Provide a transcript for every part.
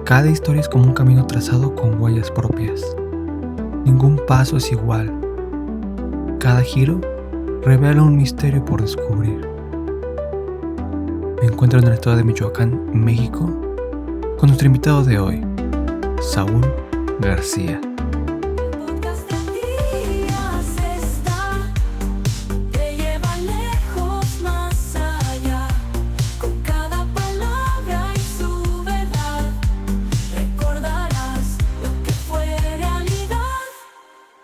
Cada historia es como un camino trazado con huellas propias. Ningún paso es igual. Cada giro revela un misterio por descubrir. Me encuentro en el estado de Michoacán, México, con nuestro invitado de hoy, Saúl García.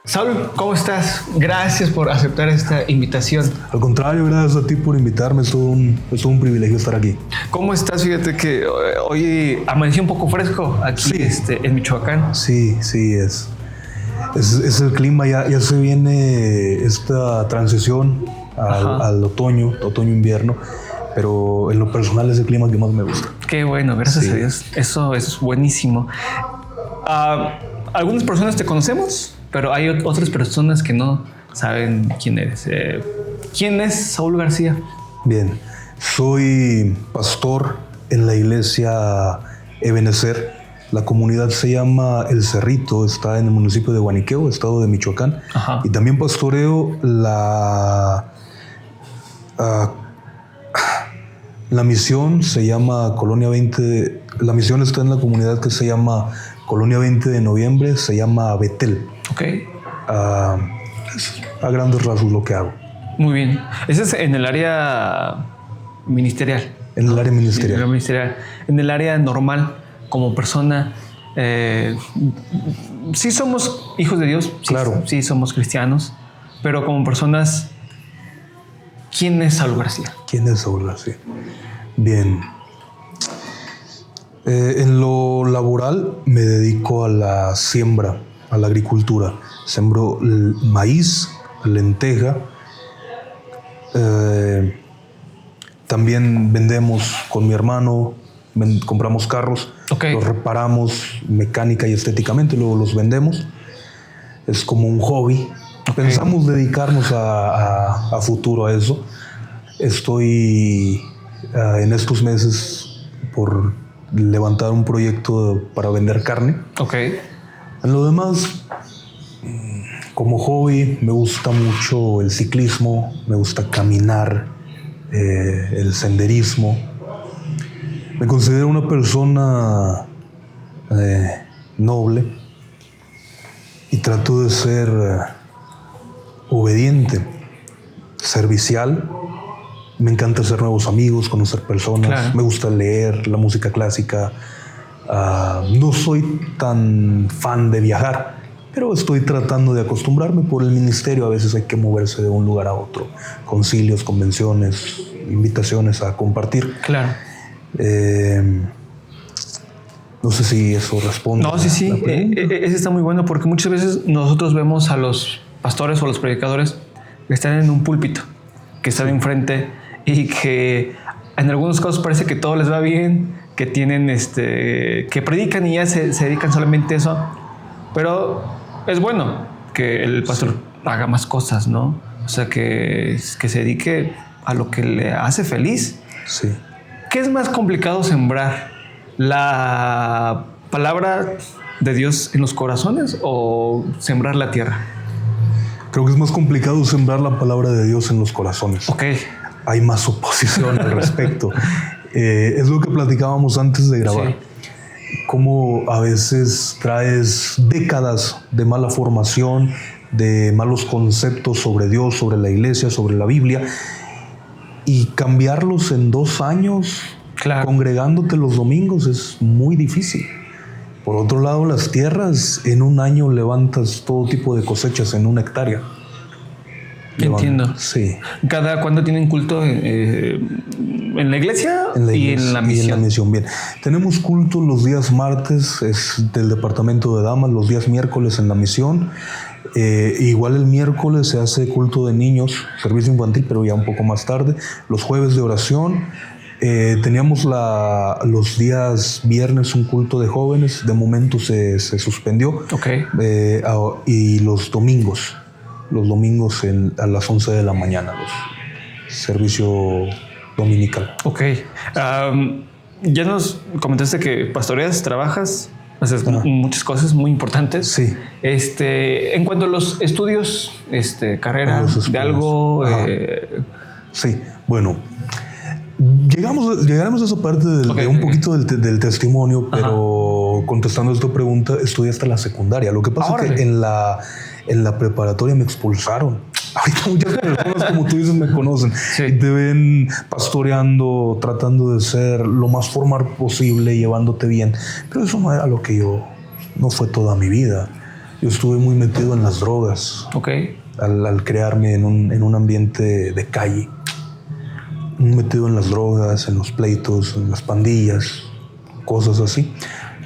Saúl, ¿cómo estás? Gracias por aceptar esta invitación. Al contrario, gracias a ti por invitarme. Es todo un privilegio estar aquí. ¿Cómo estás? Fíjate que hoy amaneció un poco fresco aquí en Michoacán. Sí, es el clima. Ya se viene esta transición al otoño-invierno. Pero en lo personal es el clima que más me gusta. Qué bueno, gracias a Dios. Eso es buenísimo. Algunas personas te conocemos, pero hay otras personas que no saben quién eres. ¿Quién es Saúl García? Bien, soy pastor en la iglesia Ebenezer. La comunidad se llama El Cerrito, está en el municipio de Guaniqueo, estado de Michoacán. Ajá. Y también pastoreo la misión se llama Colonia 20. La misión está en la comunidad que se llama Colonia 20 de Noviembre, se llama Betel. Ok. A grandes rasgos lo que hago. Muy bien. Ese es en el área ministerial. En el área ministerial. En el área normal, como persona, sí somos hijos de Dios. Claro. Sí somos cristianos, pero como personas, ¿quién es Saúl García? ¿Quién es Saúl García? Bien. En lo laboral me dedico a la siembra, a la agricultura. Sembro maíz, lenteja. También vendemos con mi hermano, compramos carros, los reparamos mecánica y estéticamente, luego los vendemos. Es como un hobby. Pensamos dedicarnos a futuro a eso. Estoy en estos meses por levantar un proyecto para vender carne. En lo demás, como hobby, me gusta mucho el ciclismo, me gusta caminar, el senderismo. Me considero una persona noble y trato de ser obediente, servicial. Me encanta hacer nuevos amigos, conocer personas. Claro. Me gusta leer la música clásica. No soy tan fan de viajar, pero estoy tratando de acostumbrarme por el ministerio. A veces hay que moverse de un lugar a otro. Concilios, convenciones, invitaciones a compartir. Claro. No sé si eso responde. No, sí. Ese está muy bueno porque muchas veces nosotros vemos a los pastores o los predicadores que están en un púlpito, que están enfrente y que en algunos casos parece que todo les va bien, que tienen que predican y ya se dedican solamente a eso. Pero es bueno que el pastor haga más cosas, ¿no? O sea, que se dedique a lo que le hace feliz. Sí. ¿Qué es más complicado sembrar? ¿La palabra de Dios en los corazones o sembrar la tierra? Creo que es más complicado sembrar la palabra de Dios en los corazones. Hay más oposición al respecto. Es lo que platicábamos antes de grabar. Cómo a veces traes décadas de mala formación, de malos conceptos sobre Dios, sobre la iglesia, sobre la Biblia, y cambiarlos en 2 años, congregándote los domingos, es muy difícil. Por otro lado, las tierras, en 1 año levantas todo tipo de cosechas en 1 hectárea. Entiendo. Sí. ¿Cada cuándo tienen culto en la iglesia? Y en la misión? Y en la misión, bien. Tenemos culto los días martes, es del departamento de damas, los días miércoles en la misión. Igual el miércoles se hace culto de niños, servicio infantil, pero ya un poco más tarde. Los jueves de oración. Teníamos los días viernes un culto de jóvenes, de momento se suspendió. Y los domingos a las 11 de la mañana, servicio dominical. ya nos comentaste que pastoreas, trabajas, haces muchas cosas muy importantes. Sí. En cuanto a los estudios, carrera de algo. Sí, bueno. Llegaremos a esa parte de un poquito del testimonio, pero contestando esta pregunta, estudié hasta la secundaria. Lo que pasa es que en la preparatoria me expulsaron. Ahorita muchas personas, como tú dices, me conocen. Sí. Y te ven pastoreando, tratando de ser lo más formal posible, llevándote bien. Pero eso no era lo que no fue toda mi vida. Yo estuve muy metido en las drogas. Al crearme en un ambiente de calle. Metido en las drogas, en los pleitos, en las pandillas, cosas así.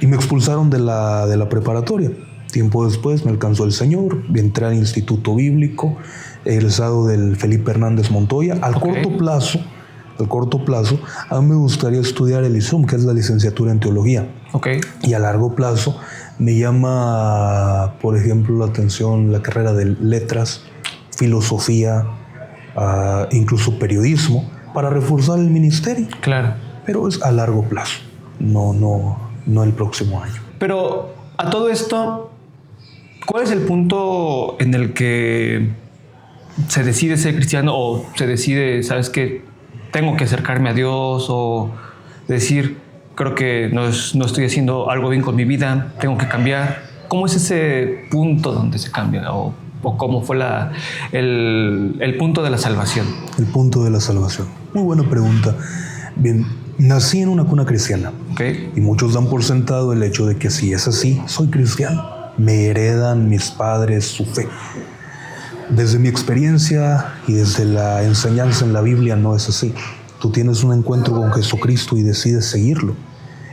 Y me expulsaron de la preparatoria. Tiempo después me alcanzó el Señor, entré al Instituto Bíblico, egresado del Felipe Hernández Montoya. Al corto plazo, a mí me gustaría estudiar el ISUM, que es la licenciatura en Teología. Y a largo plazo me llama, por ejemplo, la atención la carrera de Letras, Filosofía, incluso Periodismo, para reforzar el ministerio. Claro. Pero es a largo plazo, no el próximo año. Pero a todo esto, ¿cuál es el punto en el que se decide ser cristiano o se decide, sabes qué, tengo que acercarme a Dios, o decir, creo que no estoy haciendo algo bien con mi vida, tengo que cambiar? ¿Cómo es ese punto donde se cambia? ¿O cómo fue el punto de la salvación? El punto de la salvación. Muy buena pregunta. Bien, nací en una cuna cristiana. Y muchos dan por sentado el hecho de que si es así, soy cristiano. Me heredan mis padres su fe. Desde mi experiencia y desde la enseñanza en la Biblia no es así. Tú tienes un encuentro con Jesucristo y decides seguirlo.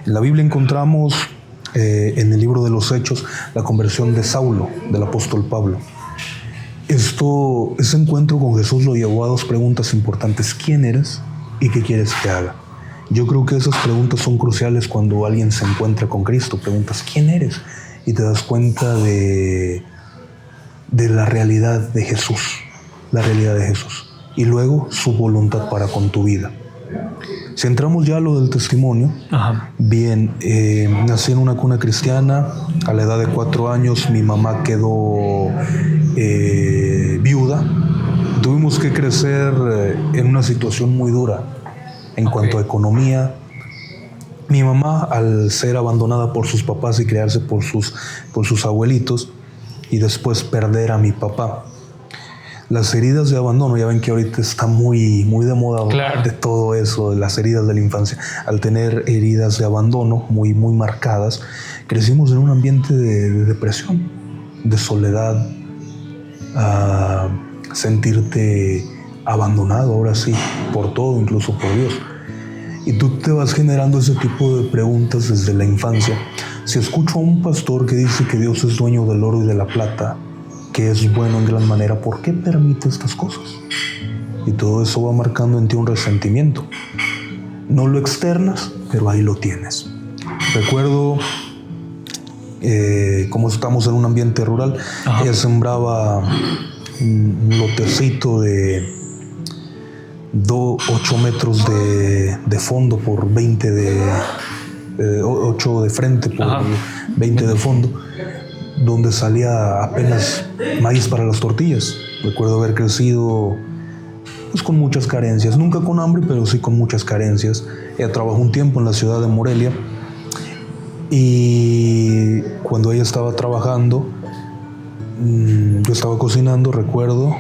En la Biblia encontramos, en el libro de los Hechos, la conversión de Saulo, del apóstol Pablo. Ese encuentro con Jesús lo llevó a dos preguntas importantes. ¿Quién eres y qué quieres que haga? Yo creo que esas preguntas son cruciales cuando alguien se encuentra con Cristo. Preguntas, ¿quién eres? Y te das cuenta de la realidad de Jesús. La realidad de Jesús. Y luego su voluntad para con tu vida. Si entramos ya a lo del testimonio, bien, nací en una cuna cristiana. A la edad de 4 años mi mamá quedó viuda. Tuvimos que crecer en una situación muy dura en cuanto a economía. Mi mamá, al ser abandonada por sus papás y criarse por sus abuelitos, y después perder a mi papá, las heridas de abandono, ya ven que ahorita está muy, muy de moda, claro, de todo eso, de las heridas de la infancia. Al tener heridas de abandono muy, muy marcadas, crecimos en un ambiente de depresión, de soledad, sentirte abandonado, ahora sí, por todo, incluso por Dios. Y tú te vas generando ese tipo de preguntas desde la infancia. Si escucho a un pastor que dice que Dios es dueño del oro y de la plata, que es bueno en gran manera, ¿por qué permite estas cosas? Y todo eso va marcando en ti un resentimiento. No lo externas, pero ahí lo tienes. Recuerdo, como estamos en un ambiente rural, ella sembraba un lotecito de 8 metros de fondo por 20 8 de frente por 20 de fondo, donde salía apenas maíz para las tortillas. Recuerdo haber crecido pues con muchas carencias, nunca con hambre, pero sí con muchas carencias. Ella trabajó un tiempo en la ciudad de Morelia, y cuando ella estaba trabajando, yo estaba cocinando, recuerdo,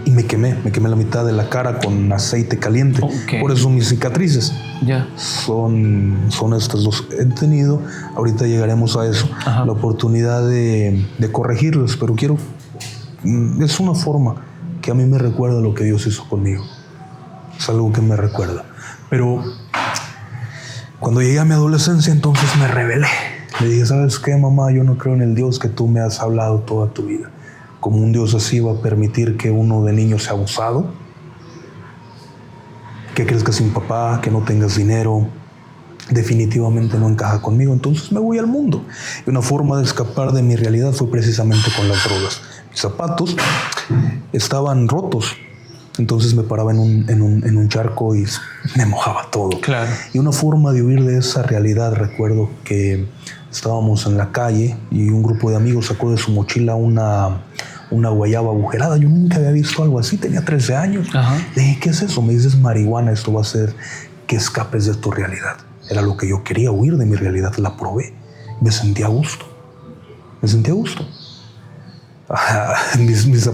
y me quemé la mitad de la cara con aceite caliente. Por eso mis cicatrices son estas dos. He tenido, ahorita llegaremos a eso, la oportunidad de corregirlos, pero es una forma que a mí me recuerda lo que Dios hizo conmigo. Es algo que me recuerda. Pero cuando llegué a mi adolescencia, entonces me rebelé. Le dije, ¿sabes qué, mamá? Yo no creo en el Dios que tú me has hablado toda tu vida. ¿Cómo un Dios así va a permitir que uno de niño sea abusado? Que crezcas sin papá, que no tengas dinero. Definitivamente no encaja conmigo, entonces me voy al mundo. Y una forma de escapar de mi realidad fue precisamente con las drogas. Mis zapatos estaban rotos Entonces me paraba en un charco y me mojaba todo. Claro. Y una forma de huir de esa realidad, recuerdo que estábamos en la calle y un grupo de amigos sacó de su mochila una guayaba agujerada. Yo nunca había visto algo así, tenía 13 años. Ajá. Le dije, ¿qué es eso? Me dices, marihuana, esto va a hacer que escapes de tu realidad. Era lo que yo quería, huir de mi realidad. La probé, me sentí a gusto.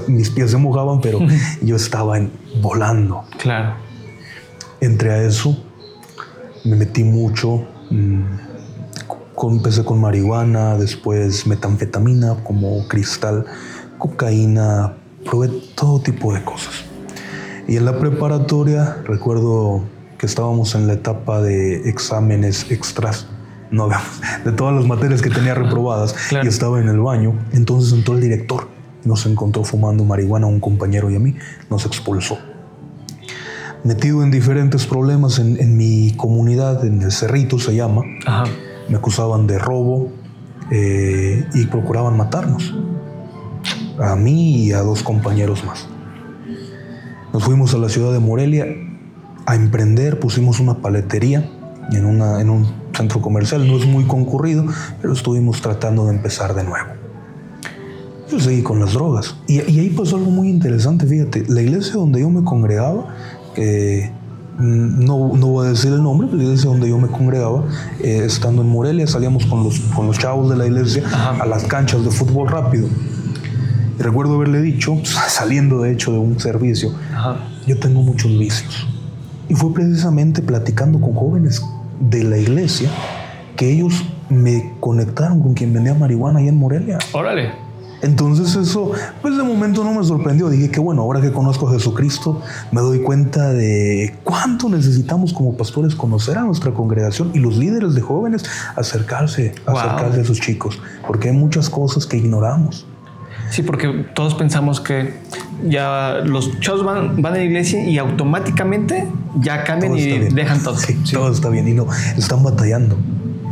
Mis pies se mojaban, pero yo estaba volando. Claro. Entre a eso, me metí mucho. Empecé con marihuana, después metanfetamina como cristal, cocaína, probé todo tipo de cosas. Y en la preparatoria recuerdo que estábamos en la etapa de exámenes extras, no, de todas las materias que tenía reprobadas. Claro. Y estaba en el baño. Entonces entró el director, nos encontró fumando marihuana a un compañero y a mí, nos expulsó. Metido en diferentes problemas en mi comunidad, en el Cerrito se llama. Ajá. Me acusaban de robo y procuraban matarnos, a mí y a 2 compañeros más. Nos fuimos a la ciudad de Morelia a emprender, pusimos una paletería en un centro comercial, no es muy concurrido, pero estuvimos tratando de empezar de nuevo. Yo seguí con las drogas y ahí pasó algo muy interesante, fíjate, la iglesia donde yo me congregaba, no voy a decir el nombre, pero la iglesia donde yo me congregaba, estando en Morelia, salíamos con los chavos de la iglesia. Ajá. A las canchas de fútbol rápido. Y recuerdo haberle dicho, saliendo de hecho de un servicio, ajá, yo tengo muchos vicios. Y fue precisamente platicando con jóvenes de la iglesia que ellos me conectaron con quien vendía marihuana allá en Morelia. Órale. Entonces eso, pues de momento no me sorprendió. Dije que bueno, ahora que conozco a Jesucristo, me doy cuenta de cuánto necesitamos como pastores conocer a nuestra congregación y los líderes de jóvenes acercarse a esos chicos, porque hay muchas cosas que ignoramos. Sí, porque todos pensamos que ya los chavos van a la iglesia y automáticamente ya cambian y dejan todo. Sí, todo está bien y no, están batallando.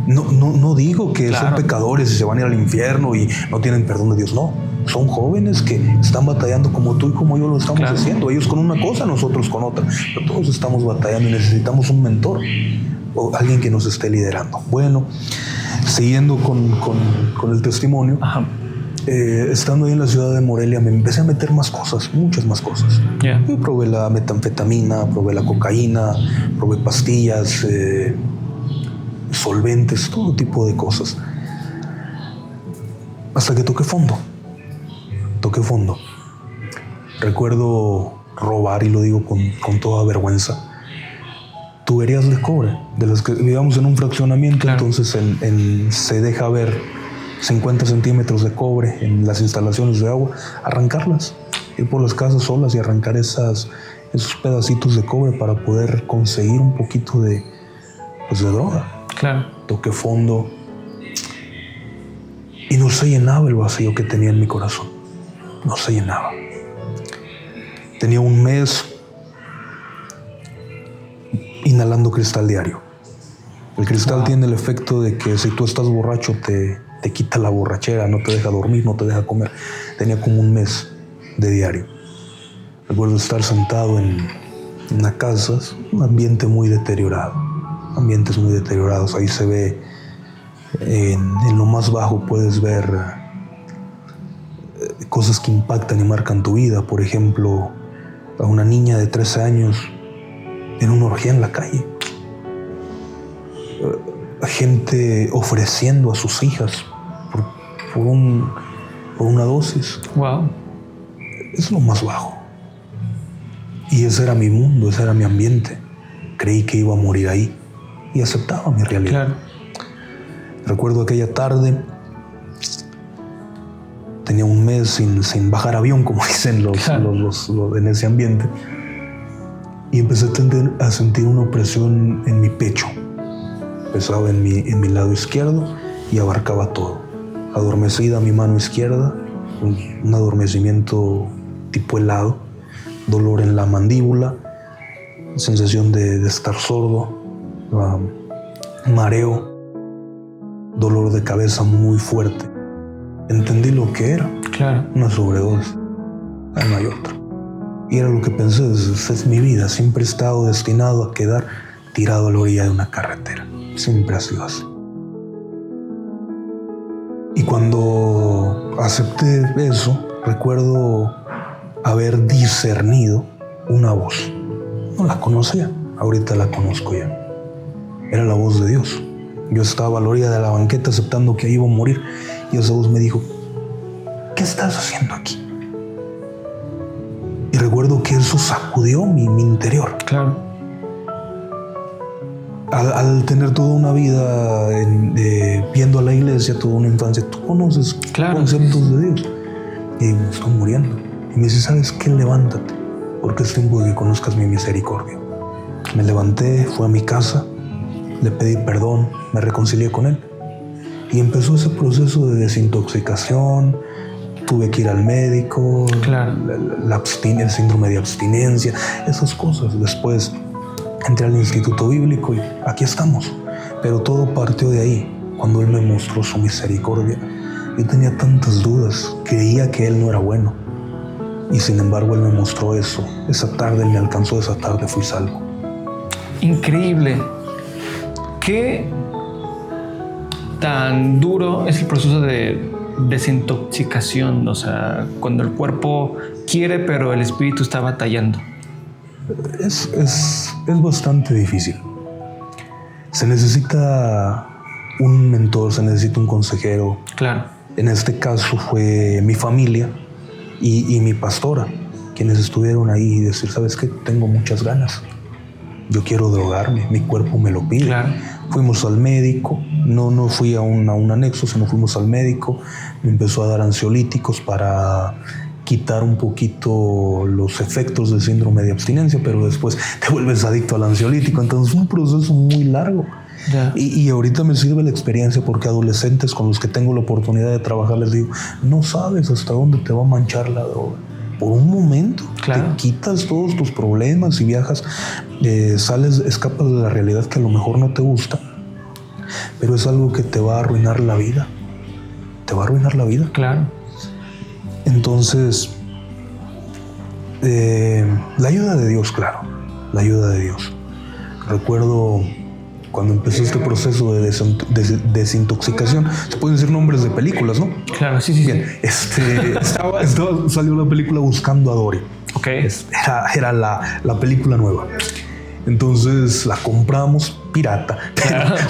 No digo que son pecadores y se van a ir al infierno y no tienen perdón de Dios, no. Son jóvenes que están batallando como tú y como yo lo estamos haciendo. Ellos con una cosa, nosotros con otra. Pero todos estamos batallando y necesitamos un mentor o alguien que nos esté liderando. Bueno, siguiendo con el testimonio, ajá, estando ahí en la ciudad de Morelia me empecé a meter más cosas, muchas más cosas. Yeah. Yo probé la metanfetamina, probé la cocaína, probé pastillas, solventes, todo tipo de cosas. Hasta que toqué fondo. Recuerdo robar, y lo digo con toda vergüenza, tuberías de cobre, de las que vivíamos en un fraccionamiento. Claro. Entonces se deja ver 50 centímetros de cobre en las instalaciones de agua, arrancarlas, ir por las casas solas y arrancar esos pedacitos de cobre para poder conseguir un poquito de droga. Claro. Toqué fondo y no se llenaba el vacío que tenía en mi corazón. No se llenaba. Tenía un mes inhalando cristal diario. El cristal tiene el efecto de que si tú estás borracho te quita la borrachera, no te deja dormir, no te deja comer. Tenía como un mes de diario. Recuerdo estar sentado en una casa, un ambiente muy deteriorado. Ambientes muy deteriorados. Ahí se ve, en lo más bajo puedes ver cosas que impactan y marcan tu vida. Por ejemplo, a una niña de 13 años en una orgía en la calle. Gente ofreciendo a sus hijas por una dosis. Wow. Es lo más bajo. Y ese era mi mundo, ese era mi ambiente. Creí que iba a morir ahí y aceptaba mi realidad. Claro. Recuerdo aquella tarde, tenía un mes sin bajar avión, como dicen los en ese ambiente, y empecé a sentir una opresión en mi pecho. Empezaba en mi lado izquierdo y abarcaba todo. Adormecida mi mano izquierda, un adormecimiento tipo helado, dolor en la mandíbula, sensación de estar sordo, mareo, dolor de cabeza muy fuerte. Entendí lo que era. Claro. Una sobredosis. No hay otra. Y era lo que pensé, esa es mi vida. Siempre he estado destinado a quedar tirado a la orilla de una carretera. Siempre ha sido así. Y cuando acepté eso, recuerdo haber discernido una voz. No la conocía, ahorita la conozco ya. Era la voz de Dios. Yo estaba a la orilla de la banqueta aceptando que ahí iba a morir y esa voz me dijo: ¿qué estás haciendo aquí? Y recuerdo que eso sacudió mi interior. Claro. Al tener toda una vida viendo a la iglesia, toda una infancia, tú conoces conceptos de Dios. Y me estoy muriendo. Y me dice: ¿sabes qué? Levántate, porque es tiempo de que conozcas mi misericordia. Me levanté, fui a mi casa, le pedí perdón, me reconcilié con él. Y empezó ese proceso de desintoxicación. Tuve que ir al médico, el síndrome de abstinencia, esas cosas. Después entré al instituto bíblico y aquí estamos. Pero todo partió de ahí, cuando él me mostró su misericordia. Yo tenía tantas dudas, creía que él no era bueno. Y sin embargo él me mostró eso. Esa tarde él me alcanzó, esa tarde fui salvo. Increíble. ¿Qué tan duro es el proceso de desintoxicación? O sea, cuando el cuerpo quiere, pero el espíritu está batallando. Es bastante difícil. Se necesita un mentor, se necesita un consejero. Claro. En este caso fue mi familia y mi pastora, quienes estuvieron ahí y decir: ¿sabes qué? Tengo muchas ganas. Yo quiero drogarme, mi cuerpo me lo pide. Claro. Fuimos al médico, no fui a un anexo, sino fuimos al médico. Me empezó a dar ansiolíticos para quitar un poquito los efectos del síndrome de abstinencia, pero después te vuelves adicto al ansiolítico. Entonces fue un proceso muy largo. Yeah. Y ahorita me sirve la experiencia, porque adolescentes con los que tengo la oportunidad de trabajar les digo: no sabes hasta dónde te va a manchar la droga. Por un momento te quitas todos tus problemas y viajas, sales, escapas de la realidad que a lo mejor no te gusta, pero es algo que te va a arruinar la vida. Te va a arruinar la vida. Claro. Entonces, la ayuda de Dios, claro, la ayuda de Dios. Recuerdo cuando empezó este proceso de desintoxicación. Se pueden decir nombres de películas, ¿no? Claro, sí. Bien, salió la película Buscando a Dory. Okay. Era la película nueva. Entonces la compramos pirata,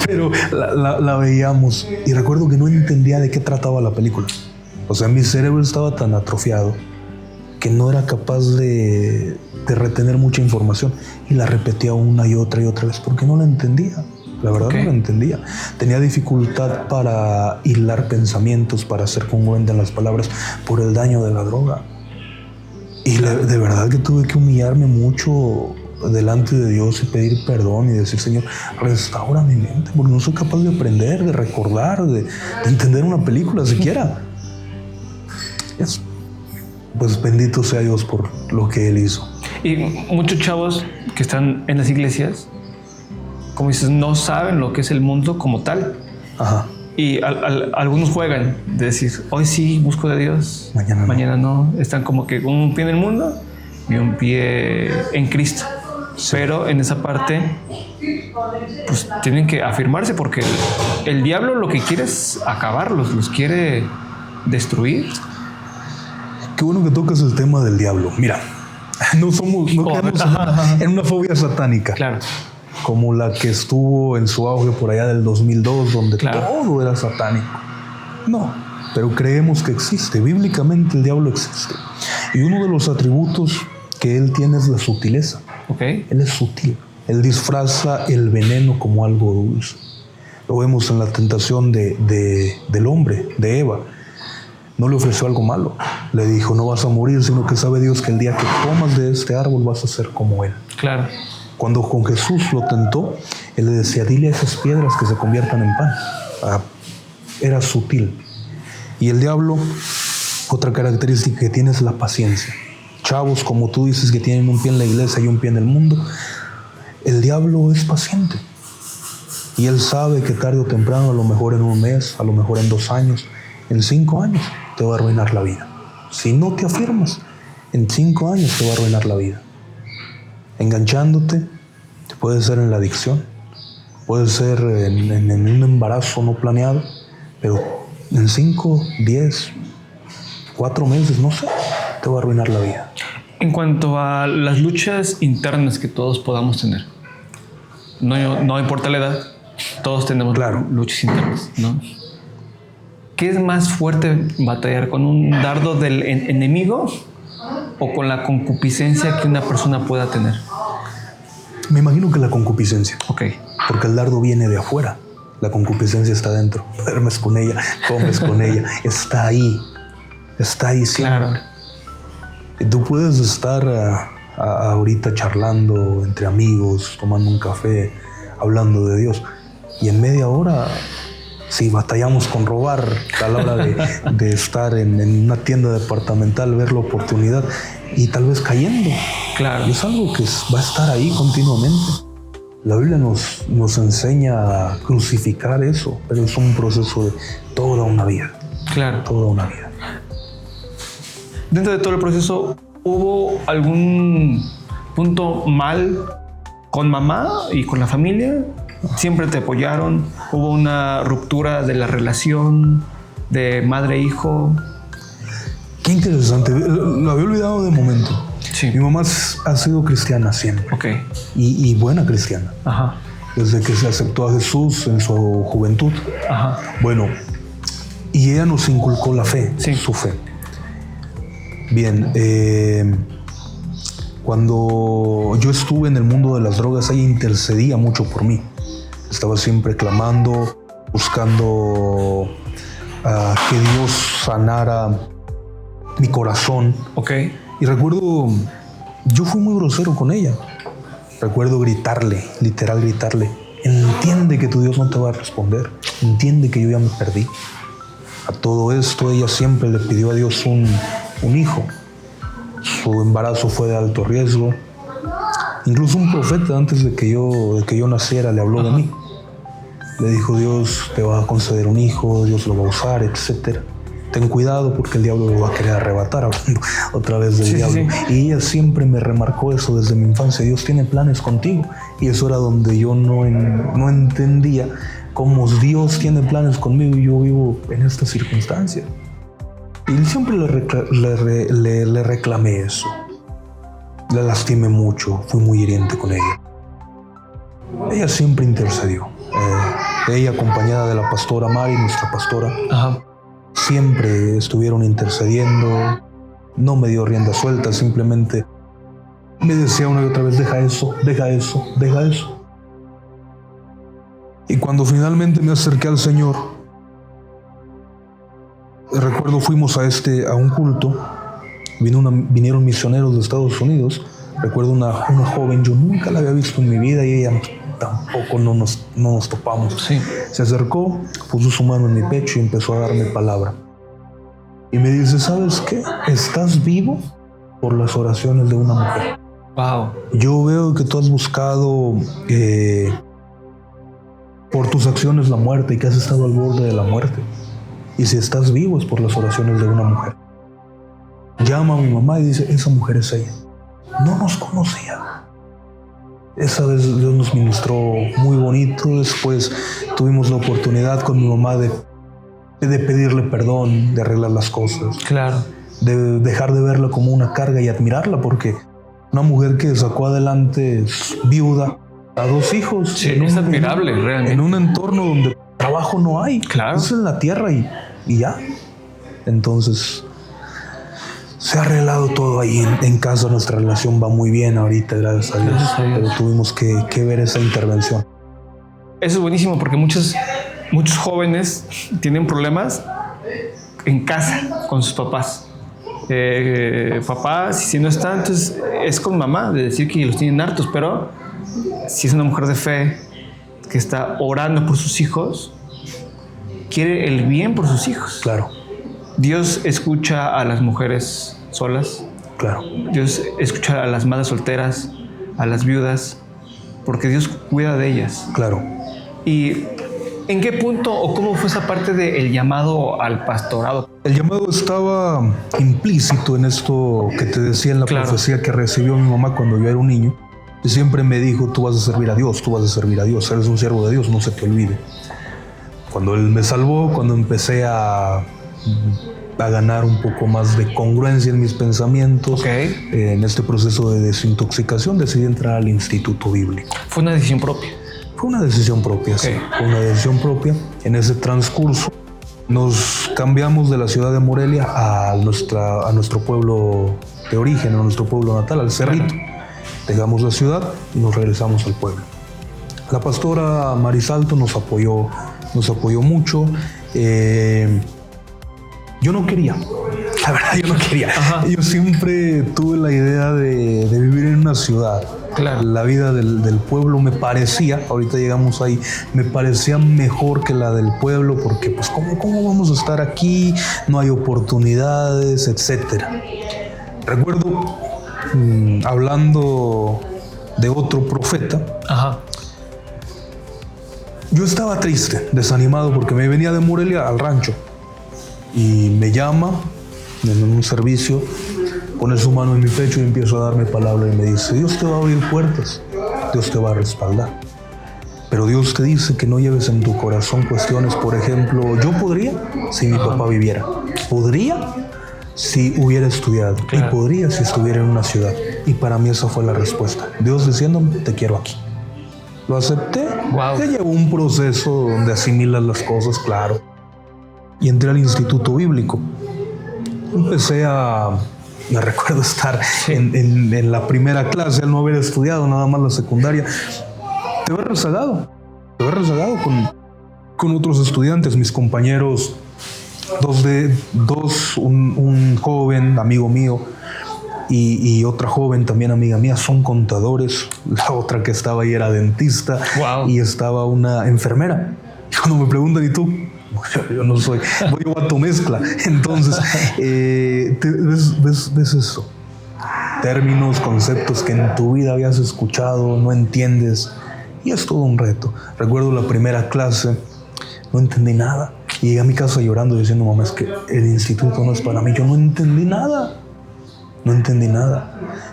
pero la veíamos. Y recuerdo que no entendía de qué trataba la película. O sea, mi cerebro estaba tan atrofiado que no era capaz de retener mucha información. Y la repetía una y otra vez porque no la entendía. La verdad no la entendía. Tenía dificultad para hilar pensamientos, para ser congruente en las palabras por el daño de la droga. Y de verdad que tuve que humillarme mucho delante de Dios y pedir perdón y decir: Señor, restaura mi mente, porque no soy capaz de aprender, de recordar, de entender una película siquiera. Pues bendito sea Dios por lo que Él hizo. Y muchos chavos que están en las iglesias, como dices, no saben lo que es el mundo como tal. Ajá. Y algunos juegan de decir: hoy sí busco de Dios, mañana no. Están como que con un pie en el mundo y un pie en Cristo. Sí. Pero en esa parte, pues tienen que afirmarse, porque el diablo lo que quiere es acabarlos, los quiere destruir. Qué bueno que tocas el tema del diablo. Mira, no quedamos en una fobia satánica. Claro. Como la que estuvo en su auge por allá del 2002, donde todo era satánico. No, pero creemos que existe. Bíblicamente el diablo existe. Y uno de los atributos que él tiene es la sutileza. Él es sutil. Él disfraza el veneno como algo dulce. Lo vemos en la tentación del hombre, de Eva. No le ofreció algo malo. Le dijo: no vas a morir, sino que sabe Dios que el día que comas de este árbol vas a ser como él. Claro. Cuando con Jesús lo tentó, él le decía: dile a esas piedras que se conviertan en pan. Era sutil. Y el diablo, otra característica que tiene es la paciencia. Chavos, como tú dices, que tienen un pie en la iglesia y un pie en el mundo, el diablo es paciente. Y él sabe que tarde o temprano, a lo mejor en un mes, a lo mejor en 2 años, en 5 años, te va a arruinar la vida. Si no te afirmas. en 5 años te va a arruinar la vida. Enganchándote, puede ser en la adicción, puede ser en un embarazo no planeado, pero en 5, 10, 4 meses, no sé, te va a arruinar la vida. En cuanto a las luchas internas que todos podamos tener, no importa la edad, todos tenemos luchas internas, ¿no? ¿Qué es más fuerte batallar, con un dardo del enemigo o con la concupiscencia que una persona pueda tener? Me imagino que la concupiscencia. Ok. Porque el dardo viene de afuera. La concupiscencia está dentro. Duermes con ella, comes con ella. Está ahí siempre. Claro. Y tú puedes estar ahorita charlando entre amigos, tomando un café, hablando de Dios. Y en media hora, si batallamos con robar, a la hora de estar en una tienda departamental, ver la oportunidad y tal vez cayendo. Claro. Y es algo que va a estar ahí continuamente. La Biblia nos enseña a crucificar eso, pero es un proceso de toda una vida. Claro. Toda una vida. Dentro de todo el proceso, ¿hubo algún punto mal con mamá y con la familia? ¿Siempre te apoyaron? ¿Hubo una ruptura de la relación de madre-hijo? Qué interesante. Lo había olvidado de momento. Sí. Mi mamá ha sido cristiana siempre. Ok. Y buena cristiana. Ajá. Desde que se aceptó a Jesús en su juventud. Ajá. Bueno, y ella nos inculcó la fe, sí. Su fe. Bien, cuando yo estuve en el mundo de las drogas, ella intercedía mucho por mí. Estaba siempre clamando, buscando que Dios sanara mi corazón. Ok. Y recuerdo, yo fui muy grosero con ella. Recuerdo gritarle, literal gritarle: entiende que tu Dios no te va a responder. Entiende que yo ya me perdí. A todo esto, ella siempre le pidió a Dios un hijo. Su embarazo fue de alto riesgo. Incluso un profeta, antes de que yo naciera, le habló de mí. Le dijo: Dios te va a conceder un hijo, Dios lo va a usar, etc. Ten cuidado porque el diablo lo va a querer arrebatar, hablando otra vez del diablo. Sí. Y ella siempre me remarcó eso desde mi infancia: Dios tiene planes contigo. Y eso era donde yo no entendía cómo Dios tiene planes conmigo y yo vivo en esta circunstancia. Y siempre le reclamé eso. La lastimé mucho, fui muy hiriente con ella. Ella siempre intercedió. Ella, acompañada de la pastora Mari, nuestra pastora, ajá, siempre estuvieron intercediendo. No me dio rienda suelta, simplemente me decía una y otra vez: deja eso, deja eso, deja eso. Y cuando finalmente me acerqué al Señor, recuerdo fuimos a un culto, vinieron misioneros de Estados Unidos. Recuerdo una joven, yo nunca la había visto en mi vida y ella tampoco, no nos topamos. Sí. Se acercó, puso su mano en mi pecho y empezó a darme palabra. Y me dice: ¿sabes qué? Estás vivo por las oraciones de una mujer. Wow. Yo veo que tú has buscado por tus acciones la muerte y que has estado al borde de la muerte. Y si estás vivo es por las oraciones de una mujer. Llama a mi mamá y dice: esa mujer es ella. No nos conocía. Esa vez Dios nos ministró muy bonito. Después tuvimos la oportunidad con mi mamá de pedirle perdón, de arreglar las cosas. Claro. De dejar de verla como una carga y admirarla, porque una mujer que sacó adelante, viuda, a 2 hijos. Sí, es admirable, realmente. En un entorno donde trabajo no hay. Claro. Es en la tierra y ya. Entonces, se ha arreglado todo ahí en casa. Nuestra relación va muy bien ahorita, gracias a Dios. Gracias a Dios. Pero tuvimos que ver esa intervención. Eso es buenísimo porque muchos jóvenes tienen problemas en casa con sus papás. Papás, si no está, entonces es con mamá, de decir que los tienen hartos, pero si es una mujer de fe que está orando por sus hijos, quiere el bien por sus hijos. Claro. Dios escucha a las mujeres solas. Claro. Dios escucha a las madres solteras, a las viudas, porque Dios cuida de ellas. Claro. Y ¿En qué punto o cómo fue esa parte del llamado al pastorado? El llamado estaba implícito en esto que te decía en la profecía que recibió mi mamá cuando yo era un niño. Y siempre me dijo, tú vas a servir a Dios, tú vas a servir a Dios, eres un siervo de Dios, no se te olvide. Cuando Él me salvó, cuando empecé a ganar un poco más de congruencia en mis pensamientos, en este proceso de desintoxicación, decidí entrar al Instituto Bíblico. ¿Fue una decisión propia? Fue una decisión propia, sí. Fue una decisión propia. En ese transcurso nos cambiamos de la ciudad de Morelia a nuestro pueblo de origen, a nuestro pueblo natal, al Cerrito. Dejamos la ciudad y nos regresamos al pueblo. La pastora Marisalto nos apoyó mucho. Yo no quería, la verdad yo no quería. Ajá. Yo siempre tuve la idea de vivir en una ciudad. Claro. La vida del pueblo me parecía, ahorita llegamos ahí, me parecía mejor que la del pueblo porque pues ¿cómo vamos a estar aquí? No hay oportunidades, etcétera. Recuerdo hablando de otro profeta. Ajá. Yo estaba triste, desanimado porque me venía de Morelia al rancho y me llama en un servicio, pone su mano en mi pecho y empieza a darme palabra y me dice, Dios te va a abrir puertas, Dios te va a respaldar. Pero Dios te dice que no lleves en tu corazón cuestiones, por ejemplo, yo podría si mi papá viviera, podría si hubiera estudiado, claro, y podría si estuviera en una ciudad. Y para mí esa fue la respuesta. Dios diciéndome, te quiero aquí. Lo acepté. Wow. Se llevó un proceso donde asimilas las cosas, claro. Y entré al Instituto Bíblico. Me recuerdo estar en la primera clase, al no haber estudiado nada más la secundaria. Te ves rezagado con otros estudiantes, mis compañeros, un joven amigo mío y otra joven también amiga mía, son contadores. La otra que estaba ahí era dentista. Wow. Y estaba una enfermera. Y cuando me preguntan, ¿y tú? Yo no soy, voy a tu mezcla. Entonces, ves eso. Términos, conceptos que en tu vida habías escuchado, no entiendes. Y es todo un reto. Recuerdo la primera clase, no entendí nada. Y llegué a mi casa llorando diciendo, mamá, es que el instituto no es para mí. Yo no entendí nada.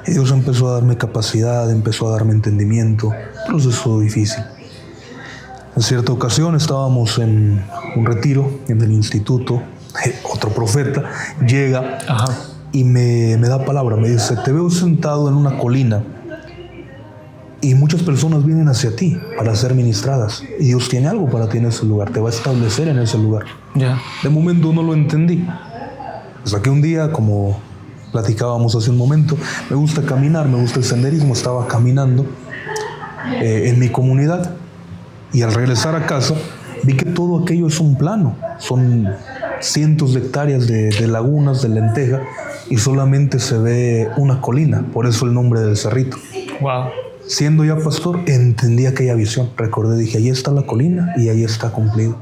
Y Dios empezó a darme capacidad, empezó a darme entendimiento. Proceso difícil. En cierta ocasión estábamos en un retiro en el instituto. Otro profeta llega. Ajá. Y me da palabra. Me dice, te veo sentado en una colina y muchas personas vienen hacia ti para ser ministradas. Y Dios tiene algo para ti en ese lugar. Te va a establecer en ese lugar. Yeah. De momento no lo entendí. Hasta que un día, como platicábamos hace un momento, me gusta caminar, me gusta el senderismo. Estaba caminando en mi comunidad. Y al regresar a casa, vi que todo aquello es un plano. Son cientos de hectáreas de lagunas, de lenteja, y solamente se ve una colina. Por eso el nombre del cerrito. Wow. Siendo ya pastor, entendí aquella visión. Recordé, dije, ahí está la colina y ahí está cumplido.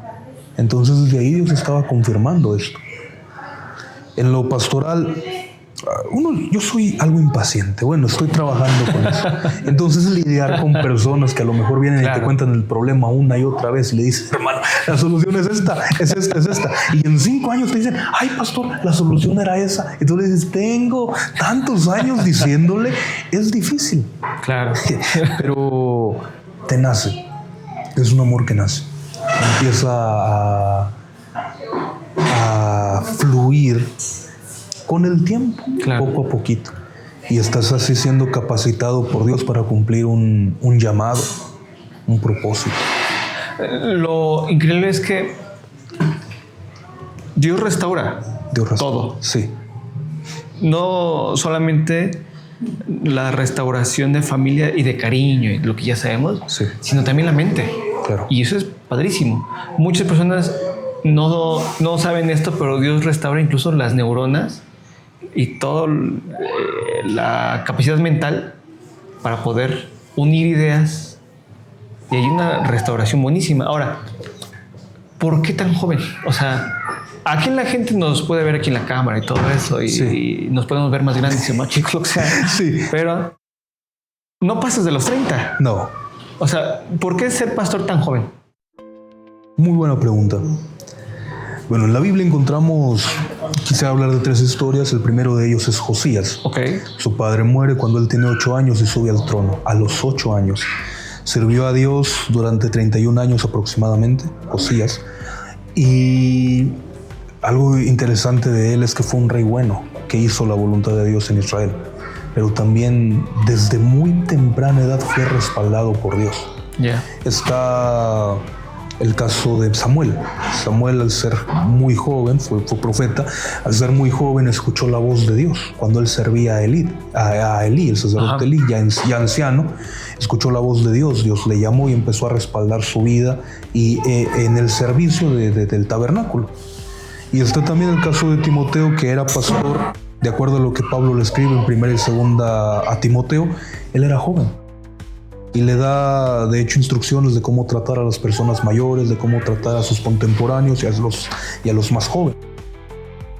Entonces, desde ahí Dios estaba confirmando esto. En lo pastoral, yo soy algo impaciente. Bueno, estoy trabajando con eso. Entonces, lidiar con personas que a lo mejor vienen, claro, y te cuentan el problema una y otra vez y le dices, hermano, la solución es esta. Y en 5 años te dicen, ay, pastor, la solución era esa. Y tú le dices, tengo tantos años diciéndole, es difícil. Claro. Pero te nace. Es un amor que nace. Empieza a fluir con el tiempo, claro, poco a poquito. Y estás así siendo capacitado por Dios para cumplir un llamado, un propósito. Lo increíble es que Dios restaura todo. Sí. No solamente la restauración de familia y de cariño y lo que ya sabemos, sí, sino también la mente. Claro. Y eso es padrísimo. Muchas personas no saben esto, pero Dios restaura incluso las neuronas y toda la capacidad mental para poder unir ideas. Y hay una restauración buenísima. Ahora, ¿por qué tan joven? O sea, aquí la gente nos puede ver aquí en la cámara y todo eso, y, sí, y nos podemos ver más grandes y más chicos, lo que sea. Sí. Pero no pasas de los 30. No. O sea, ¿por qué ser pastor tan joven? Muy buena pregunta. Bueno, en la Biblia encontramos, quise hablar de 3 historias. El primero de ellos es Josías. Okay. Su padre muere cuando él tiene 8 años y sube al trono. A los 8 años. Sirvió a Dios durante 31 años aproximadamente, Josías. Y algo interesante de él es que fue un rey bueno, que hizo la voluntad de Dios en Israel. Pero también desde muy temprana edad fue respaldado por Dios. Yeah. Está el caso de Samuel. Samuel, al ser muy joven, fue profeta. Al ser muy joven escuchó la voz de Dios cuando él servía a Elí, el sacerdote Elí, ya anciano. Escuchó la voz de Dios. Dios le llamó y empezó a respaldar su vida y en el servicio del tabernáculo. Y está también el caso de Timoteo, que era pastor. De acuerdo a lo que Pablo le escribe en 1 y 2 a Timoteo, él era joven. Y le da, de hecho, instrucciones de cómo tratar a las personas mayores, de cómo tratar a sus contemporáneos y a los más jóvenes.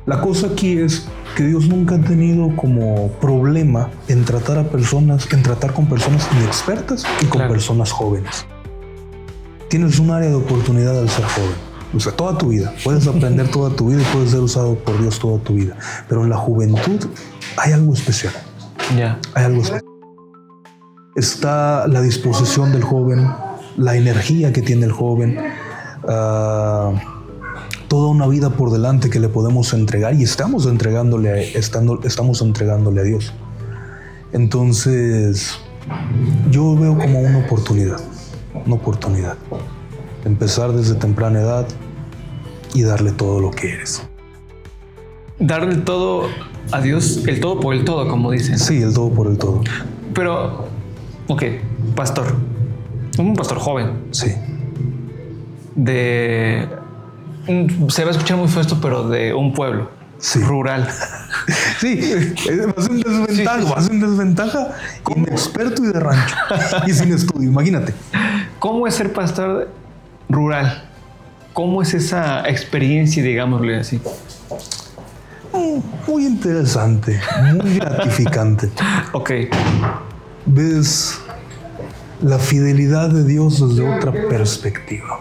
La cosa aquí es que Dios nunca ha tenido como problema en tratar con personas inexpertas y con personas jóvenes. Tienes un área de oportunidad al ser joven. O sea, toda tu vida. Puedes aprender toda tu vida y puedes ser usado por Dios toda tu vida. Pero en la juventud hay algo especial. Yeah. Hay algo especial. Está la disposición del joven, la energía que tiene el joven, toda una vida por delante que le podemos entregar y estamos entregándole a Dios. Entonces, yo veo como una oportunidad. Empezar desde temprana edad y darle todo lo que eres. Darle todo a Dios, el todo por el todo, como dicen. Sí, el todo por el todo. Pero, ok, pastor. Un pastor joven. Sí. Se va a escuchar muy feo esto, pero de un pueblo. Sí. Rural. Sí, vas en desventaja, inexperto y de rancho. Y sin estudio, imagínate. ¿Cómo es ser pastor rural? ¿Cómo es esa experiencia, digámosle así? Muy interesante, muy gratificante. Ok. Ves la fidelidad de Dios desde otra perspectiva.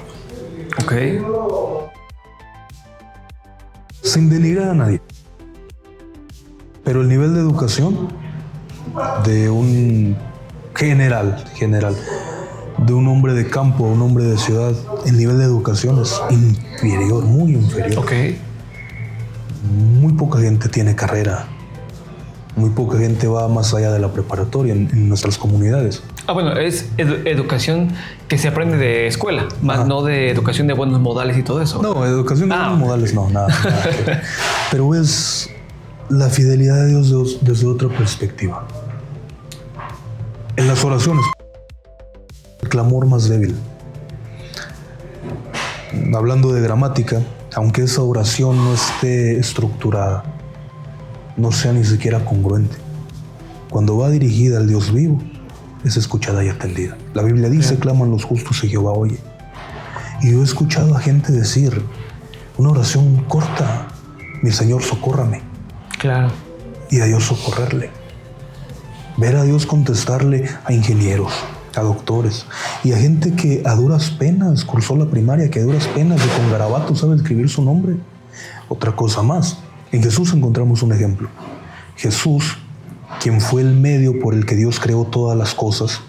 Ok. Sin denigrar a nadie. Pero el nivel de educación de un general, de un hombre de campo a un hombre de ciudad, el nivel de educación es inferior, muy inferior. Ok. Muy poca gente tiene carrera. Muy poca gente va más allá de la preparatoria en nuestras comunidades. Bueno, es educación que se aprende de escuela, más no de educación de buenos modales y todo eso. No, educación de buenos modales no, nada. Pero es la fidelidad de Dios desde otra perspectiva. En las oraciones, el clamor más débil. Hablando de gramática, aunque esa oración no esté estructurada, no sea ni siquiera congruente, cuando va dirigida al Dios vivo, es escuchada y atendida. La Biblia dice, claman los justos y Jehová oye. Y yo he escuchado a gente decir una oración corta, mi Señor, socórrame. Claro. Y a Dios socorrerle. Ver a Dios contestarle a ingenieros, a doctores y a gente que a duras penas cursó la primaria, que a duras penas y con garabato sabe escribir su nombre. Otra cosa más, en Jesús encontramos un ejemplo. Jesús, quien fue el medio por el que Dios creó todas las cosas,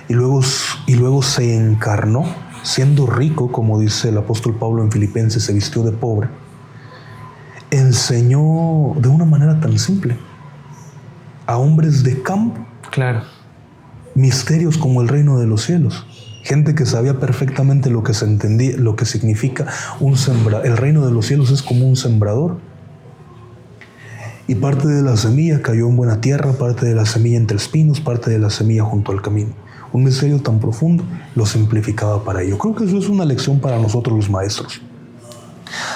y luego se encarnó, siendo rico, como dice el apóstol Pablo en Filipenses, se vistió de pobre, enseñó de una manera tan simple a hombres de campo. Claro. Misterios como el reino de los cielos. Gente que sabía perfectamente lo que se entendía, lo que significa un sembrador. El reino de los cielos es como un sembrador. Y parte de la semilla cayó en buena tierra, parte de la semilla entre espinos, parte de la semilla junto al camino. Un misterio tan profundo lo simplificaba para ello. Creo que eso es una lección para nosotros los maestros.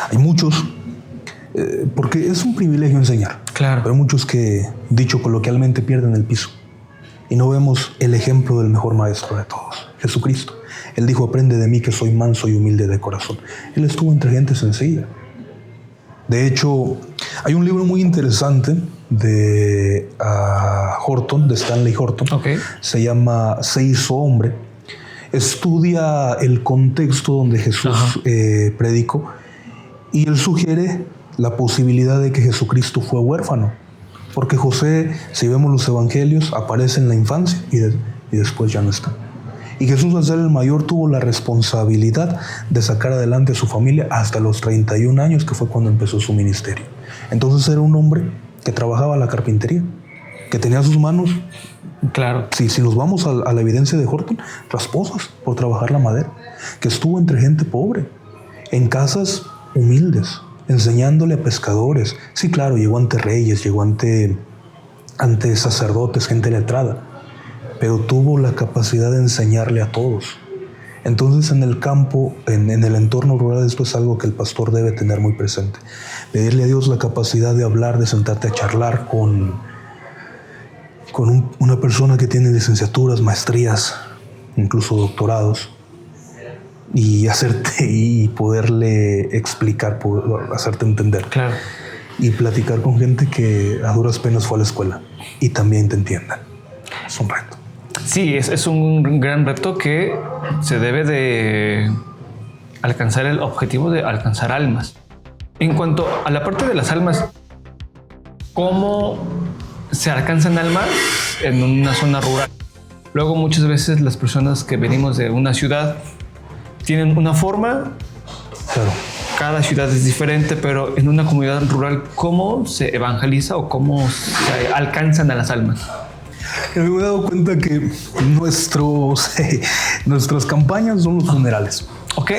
Hay muchos, porque es un privilegio enseñar. Claro. Pero hay muchos que, dicho coloquialmente, pierden el piso. Y no vemos el ejemplo del mejor maestro de todos, Jesucristo. Él dijo, aprende de mí que soy manso y humilde de corazón. Él estuvo entre gente sencilla. De hecho, hay un libro muy interesante de Horton, de Stanley Horton. Okay. Se llama Se hizo hombre. estudia el contexto donde Jesús predicó, y él sugiere la posibilidad de que Jesucristo fue huérfano, porque José, si vemos los evangelios, aparece en la infancia y después ya no está. Y Jesús, al ser el mayor, tuvo la responsabilidad de sacar adelante a su familia hasta los 31 años, que fue cuando empezó su ministerio. Entonces era un hombre que trabajaba la carpintería, que tenía sus manos, claro, si nos vamos a la evidencia de Horton, rasposas por trabajar la madera, que estuvo entre gente pobre, en casas humildes, enseñándole a pescadores. Sí, claro, llegó ante reyes, llegó ante sacerdotes, gente letrada, pero tuvo la capacidad de enseñarle a todos. Entonces, en el campo, en el entorno rural, esto es algo que el pastor debe tener muy presente. Pedirle a Dios la capacidad de hablar, de sentarte a charlar con una persona que tiene licenciaturas, maestrías, incluso doctorados, y poderle explicar, hacerte entender. Claro. Y platicar con gente que a duras penas fue a la escuela y también te entiendan. Es un reto. Sí, es un gran reto que se debe de alcanzar el objetivo de alcanzar almas. En cuanto a la parte de las almas, ¿cómo se alcanzan almas en una zona rural? Luego, muchas veces las personas que venimos de una ciudad tienen una forma. Claro. Cada ciudad es diferente, pero en una comunidad rural, ¿cómo se evangeliza o cómo se alcanzan a las almas? Me he dado cuenta que nuestras campañas son los funerales. Ok.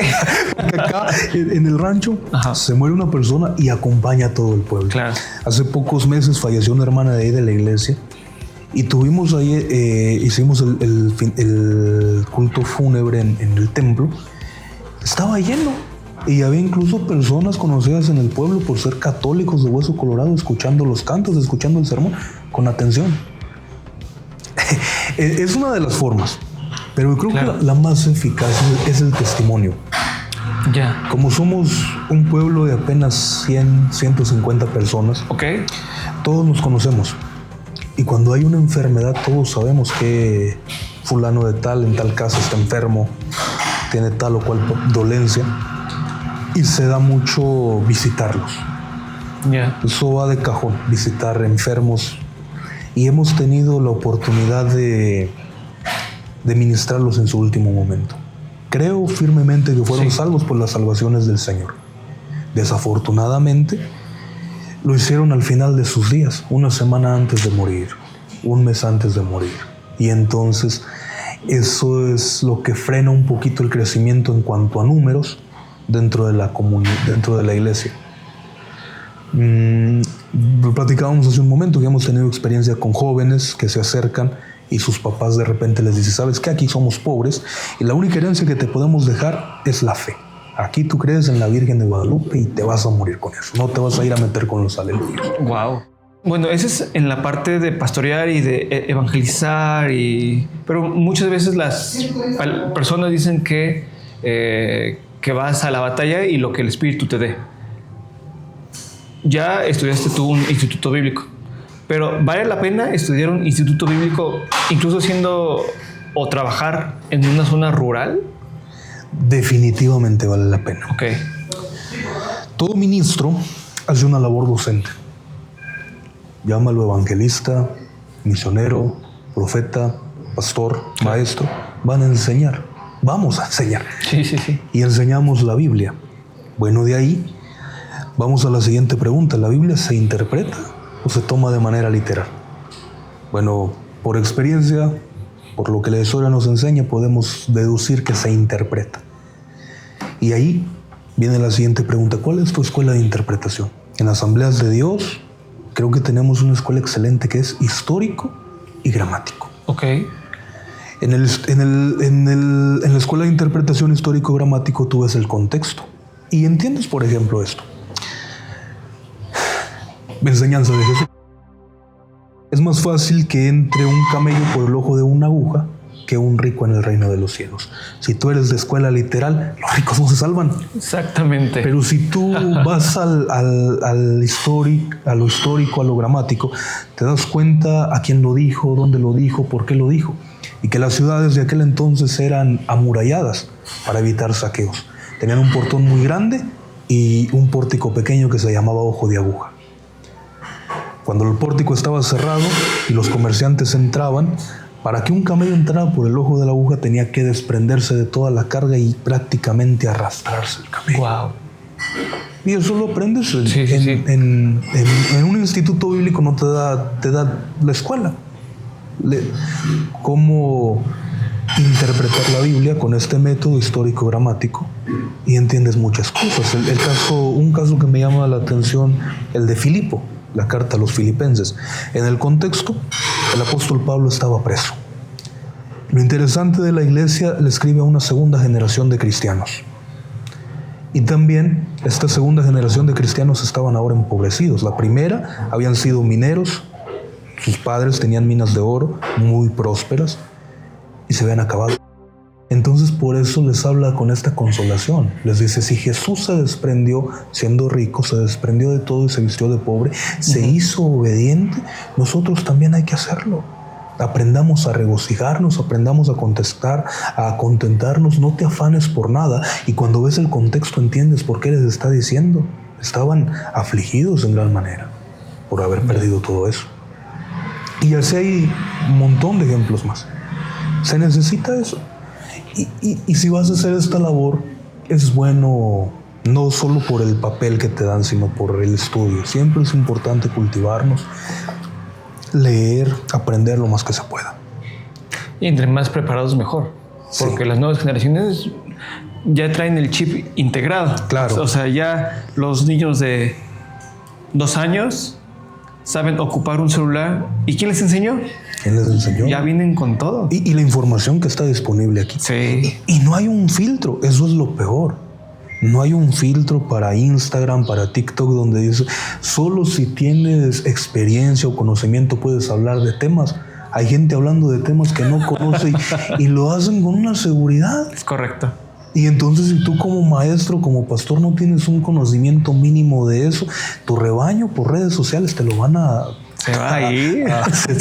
Porque acá en el rancho se muere una persona y acompaña a todo el pueblo. Claro. Hace pocos meses falleció una hermana de ahí de la iglesia y tuvimos ahí, hicimos el culto fúnebre en el templo. Estaba lleno y había incluso personas conocidas en el pueblo por ser católicos de hueso colorado, escuchando los cantos, escuchando el sermón con atención. Es una de las formas, pero creo que la más eficaz es el testimonio. Ya. Como somos un pueblo de apenas 100, 150 personas, todos nos conocemos. Y cuando hay una enfermedad, todos sabemos que fulano de tal, en tal casa está enfermo, tiene tal o cual dolencia, y se da mucho visitarlos. Eso va de cajón, visitar enfermos. Y hemos tenido la oportunidad de ministrarlos en su último momento. Creo firmemente que fueron salvos por las salvaciones del Señor. Desafortunadamente, lo hicieron al final de sus días, una semana antes de morir, un mes antes de morir. Y entonces, eso es lo que frena un poquito el crecimiento en cuanto a números dentro de la comunidad, dentro de la iglesia. Platicábamos hace un momento que hemos tenido experiencia con jóvenes que se acercan y sus papás de repente les dicen: ¿sabes qué? Aquí somos pobres y la única herencia que te podemos dejar es la fe. Aquí tú crees en la Virgen de Guadalupe y te vas a morir con eso. No te vas a ir a meter con los aleluyos. Wow. Bueno, eso es en la parte de pastorear y de evangelizar, pero muchas veces las personas dicen que vas a la batalla y lo que el Espíritu te dé. Ya estudiaste tú un instituto bíblico, pero ¿vale la pena estudiar un instituto bíblico incluso siendo o trabajar en una zona rural? Definitivamente vale la pena. Todo ministro hace una labor docente. Llámalo evangelista, misionero, profeta, pastor, maestro. Van a enseñar. Vamos a enseñar. Sí. Y enseñamos la Biblia. Bueno, de ahí vamos a la siguiente pregunta. ¿La Biblia se interpreta o se toma de manera literal? Bueno, por experiencia, por lo que la historia nos enseña, podemos deducir que se interpreta. Y ahí viene la siguiente pregunta. ¿Cuál es tu escuela de interpretación? En Asambleas de Dios, creo que tenemos una escuela excelente que es histórico y gramático. En la escuela de interpretación histórico-gramático tú ves el contexto y entiendes, por ejemplo, esto. Enseñanza de Jesús. Es más fácil que entre un camello por el ojo de una aguja que un rico en el reino de los cielos. Si tú eres de escuela literal, los ricos no se salvan. Exactamente. Pero si tú vas a lo histórico, a lo gramático, te das cuenta a quién lo dijo, dónde lo dijo, por qué lo dijo. y que las ciudades de aquel entonces eran amuralladas para evitar saqueos. Tenían un portón muy grande y un pórtico pequeño que se llamaba Ojo de Aguja. Cuando el pórtico estaba cerrado y los comerciantes entraban, para que un camello entrara por el Ojo de la Aguja tenía que desprenderse de toda la carga y prácticamente arrastrarse el camello. Wow. Y eso lo aprendes en un instituto bíblico, no te da la escuela. Cómo interpretar la Biblia con este método histórico-gramático, y entiendes muchas cosas. Un caso que me llama la atención, el de Filipo, la carta a los filipenses. En el contexto, el apóstol Pablo estaba preso. Lo interesante de la iglesia, le escribe a una segunda generación de cristianos. Y también esta segunda generación de cristianos estaban ahora empobrecidos. La primera habían sido mineros, sus padres tenían minas de oro muy prósperas y se habían acabado. Entonces por eso les habla con esta consolación. Les dice, si Jesús se desprendió siendo rico, se desprendió de todo y se vistió de pobre, se hizo obediente, nosotros también hay que hacerlo. Aprendamos a regocijarnos, aprendamos a contestar, a contentarnos, no te afanes por nada. Y cuando ves el contexto entiendes por qué les está diciendo. Estaban afligidos en gran manera por haber perdido todo eso. Y así hay un montón de ejemplos más. Se necesita eso. Y si vas a hacer esta labor, es bueno no solo por el papel que te dan, sino por el estudio. Siempre es importante cultivarnos, leer, aprender lo más que se pueda. Y entre más preparados mejor. Porque las nuevas generaciones ya traen el chip integrado. Claro. O sea, ya los niños de 2 años saben ocupar un celular. ¿Y quién les enseñó? ¿Quién les enseñó? Ya vienen con todo. Y la información que está disponible aquí. Sí. Y no hay un filtro, eso es lo peor. No hay un filtro para Instagram, para TikTok, donde dice, solo si tienes experiencia o conocimiento puedes hablar de temas. Hay gente hablando de temas que no conoce y lo hacen con una seguridad. Es correcto. Y entonces si tú como maestro, como pastor no tienes un conocimiento mínimo de eso, tu rebaño por redes sociales te lo van a... Se van a ir. Se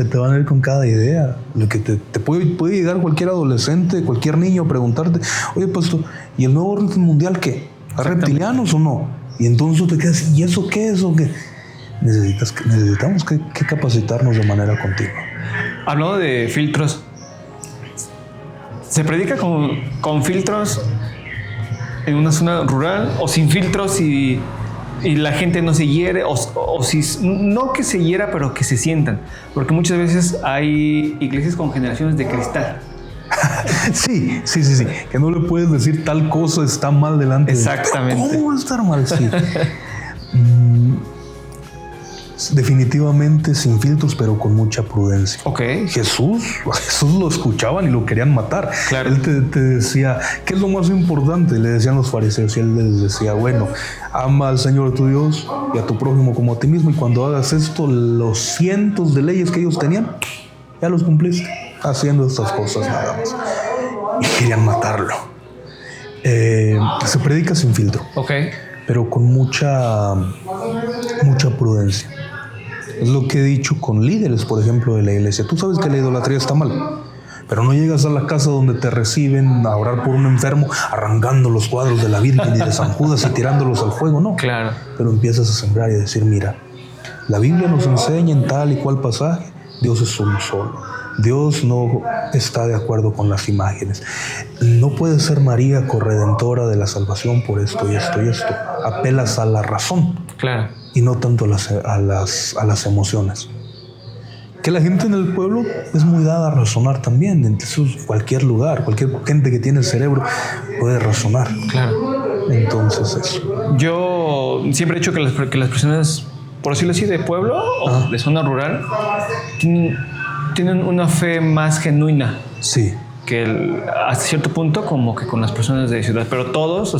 te van a ir con cada idea. Lo que te puede llegar cualquier adolescente, cualquier niño a preguntarte, oye pastor, ¿y el nuevo orden mundial qué? ¿Hay reptilianos o no? Y entonces te quedas, ¿y eso qué es o qué? Necesitamos que capacitarnos de manera continua. Hablando de filtros, ¿se predica con filtros en una zona rural o sin filtros y la gente no se hiere? O si no que se hiera, pero que se sientan. Porque muchas veces hay iglesias con generaciones de cristal. Sí. Que no le puedes decir tal cosa está mal delante. Exactamente. De ti. ¿Cómo va a estar mal? Sí. Definitivamente sin filtros, pero con mucha prudencia. Okay. Jesús lo escuchaban y lo querían matar. Claro. Él te decía, ¿qué es lo más importante? Le decían los fariseos y él les decía, bueno, ama al Señor tu Dios y a tu prójimo como a ti mismo, y cuando hagas esto, los cientos de leyes que ellos tenían, ya los cumpliste haciendo estas cosas nada más. Y querían matarlo. Se predica sin filtro. Okay. Pero con mucha prudencia. Es lo que he dicho con líderes, por ejemplo, de la iglesia. Tú sabes que la idolatría está mal, pero no llegas a la casa donde te reciben a orar por un enfermo arrancando los cuadros de la Virgen y de San Judas y tirándolos al fuego, no. Claro. Pero empiezas a sembrar y a decir, mira, la Biblia nos enseña en tal y cual pasaje, Dios es uno solo. Dios no está de acuerdo con las imágenes. No puede ser María corredentora de la salvación por esto y esto y esto. Apelas a la razón. Claro. Y no tanto a las emociones. Que la gente en el pueblo es muy dada a razonar también. Entonces, cualquier lugar, cualquier gente que tiene cerebro puede razonar. Claro. Entonces, eso. Yo siempre he dicho que las personas, por decirlo así, de pueblo o de zona rural, tienen una fe más genuina. Sí. Que hasta cierto punto como que con las personas de ciudad, pero todos,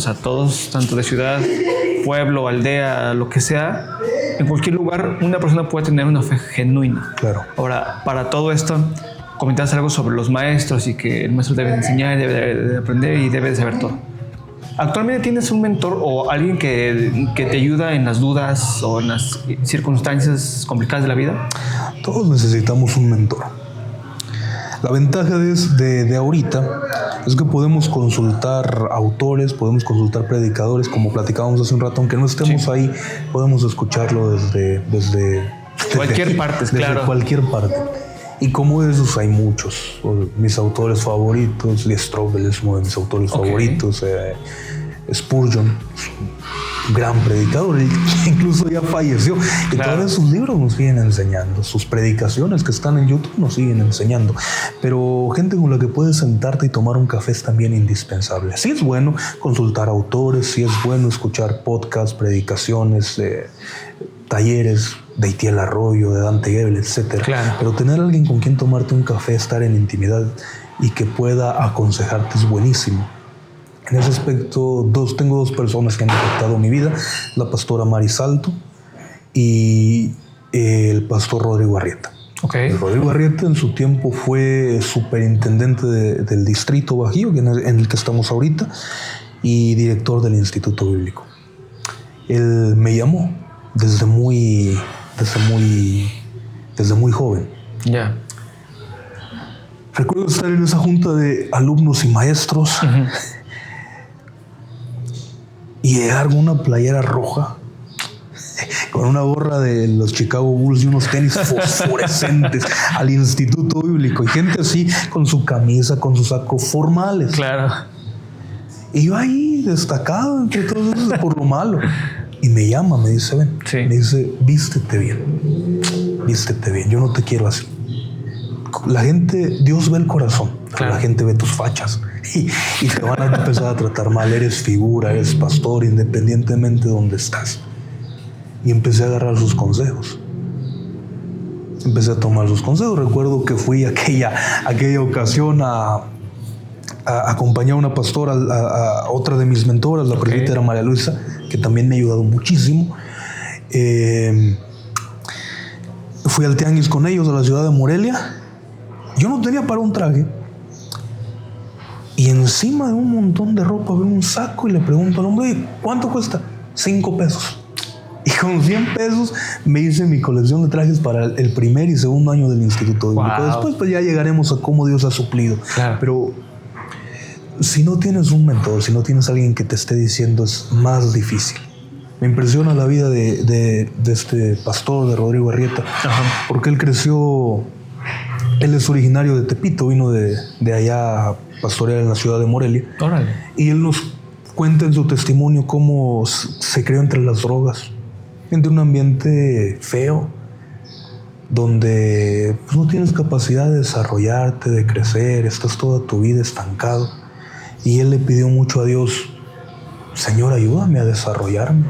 tanto de ciudad, pueblo, aldea, lo que sea, en cualquier lugar una persona puede tener una fe genuina. Claro. Ahora, para todo esto, comentaste algo sobre los maestros y que el maestro debe enseñar, debe de aprender y debe de saber todo. ¿Actualmente tienes un mentor o alguien que te ayuda en las dudas o en las circunstancias complicadas de la vida? Todos necesitamos un mentor. La ventaja de ahorita es que podemos consultar autores, podemos consultar predicadores, como platicábamos hace un rato, aunque no estemos ahí, podemos escucharlo desde cualquier parte, claro. Cualquier parte. Y como de esos hay muchos. Mis autores favoritos, Lee Strobel es uno de mis autores favoritos. Spurgeon, un gran predicador, incluso ya falleció. Y todavía sus libros nos siguen enseñando. Sus predicaciones que están en YouTube nos siguen enseñando. Pero gente con la que puedes sentarte y tomar un café es también indispensable. Sí es bueno consultar autores, sí es bueno escuchar podcasts, predicaciones, talleres de Itiel Arroyo, de Dante Gebel, etc. Claro. Pero tener a alguien con quien tomarte un café, estar en intimidad y que pueda aconsejarte es buenísimo. En ese aspecto, tengo dos personas que han impactado mi vida: la pastora Mari Salto y el pastor Rodrigo Arrieta. Rodrigo Arrieta en su tiempo fue superintendente del distrito Bajío, en el que estamos ahorita, y director del Instituto Bíblico. Él me llamó desde muy joven. Ya. Recuerdo estar en esa junta de alumnos y maestros y llegar con una playera roja, con una gorra de los Chicago Bulls y unos tenis fosforescentes al Instituto Bíblico, y gente así con su camisa, con sus sacos formales. Claro. Y yo ahí destacado entre todos esos por lo malo. Y me llama, me dice, ven. Sí. Me dice, vístete bien, yo no te quiero así. La gente, Dios ve el corazón, claro. La gente ve tus fachas y te van a empezar a tratar mal. Eres figura, eres pastor, independientemente de dónde estás. Y empecé a agarrar sus consejos. Empecé a tomar sus consejos. Recuerdo que fui aquella ocasión a acompañar a una pastora, a otra de mis mentoras, la presbítera María Luisa, que también me ha ayudado muchísimo. Fui al tianguis con ellos a la ciudad de Morelia. Yo no tenía para un traje. Y encima de un montón de ropa veo un saco y le pregunto al hombre, ¿cuánto cuesta? 5 pesos. Y con 100 pesos me hice mi colección de trajes para el primer y segundo año del Instituto Bíblico. Wow. Después pues ya llegaremos a cómo Dios ha suplido. Claro. Pero si no tienes un mentor, si no tienes alguien que te esté diciendo, es más difícil. Me impresiona la vida de este pastor, de Rodrigo Arrieta, porque él creció, él es originario de Tepito, vino de allá a pastorear en la ciudad de Morelia. Órale. Y él nos cuenta en su testimonio cómo se crió entre las drogas, entre un ambiente feo, donde pues, no tienes capacidad de desarrollarte, de crecer, estás toda tu vida estancado. Y él le pidió mucho a Dios, Señor, ayúdame a desarrollarme,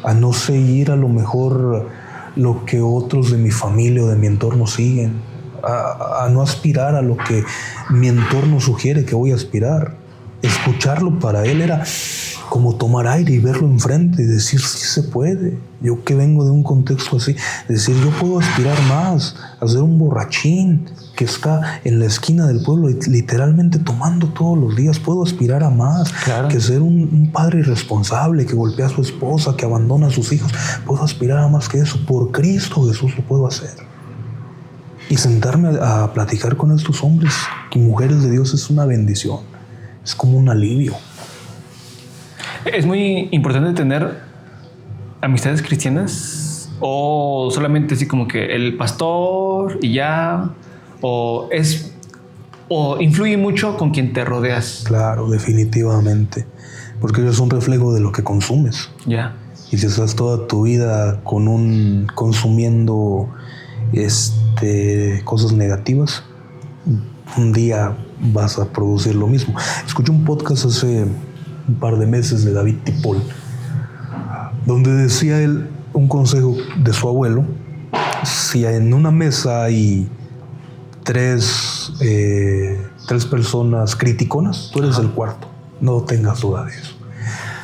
a no seguir a lo mejor lo que otros de mi familia o de mi entorno siguen, a no aspirar a lo que mi entorno sugiere que voy a aspirar. Escucharlo para él era como tomar aire y verlo enfrente y decir, sí se puede. Yo que vengo de un contexto así, decir, yo puedo aspirar más, a ser un borrachín que está en la esquina del pueblo y literalmente tomando todos los días. Puedo aspirar a más, claro, que ser un padre irresponsable que golpea a su esposa, que abandona a sus hijos. Puedo aspirar a más que eso. Por Cristo Jesús lo puedo hacer. Y sentarme a platicar con estos hombres y mujeres de Dios es una bendición. Es como un alivio. ¿Es muy importante tener amistades cristianas? ¿O solamente así como que el pastor y ya? ¿O influye mucho con quien te rodeas? Claro, definitivamente. Porque ellos son reflejo de lo que consumes. Ya. Y si estás toda tu vida consumiendo cosas negativas, un día vas a producir lo mismo. Escuché un podcast hace un par de meses de David Tipol, donde decía él un consejo de su abuelo: si en una mesa hay tres personas criticonas, tú eres el cuarto, no tengas duda de eso.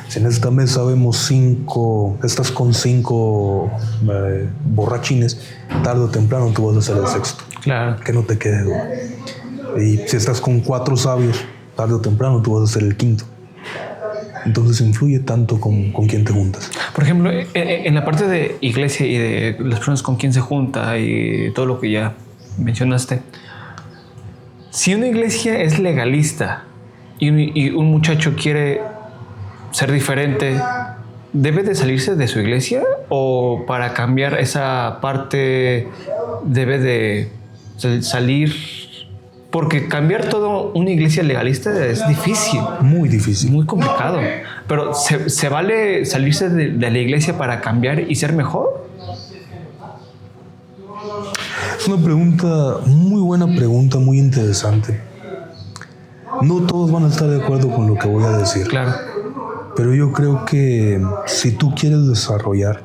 Si en esta mesa vemos 5, estás con 5 borrachines, tarde o temprano tú vas a ser el sexto. Claro. Que no te quede duda. Y si estás con 4 sabios, tarde o temprano tú vas a ser el quinto. Entonces influye tanto con quién te juntas. Por ejemplo, en la parte de iglesia y de las personas con quién se junta y todo lo que ya mencionaste, Si una iglesia es legalista y un muchacho quiere ser diferente, ¿debe de salirse de su iglesia? ¿O para cambiar esa parte debe de salir? Porque cambiar todo una iglesia legalista es difícil. Muy difícil. Muy complicado. Pero ¿se vale salirse de la iglesia para cambiar y ser mejor? Es una pregunta, muy buena pregunta, muy interesante. No todos van a estar de acuerdo con lo que voy a decir. Claro. Pero yo creo que si tú quieres desarrollarte,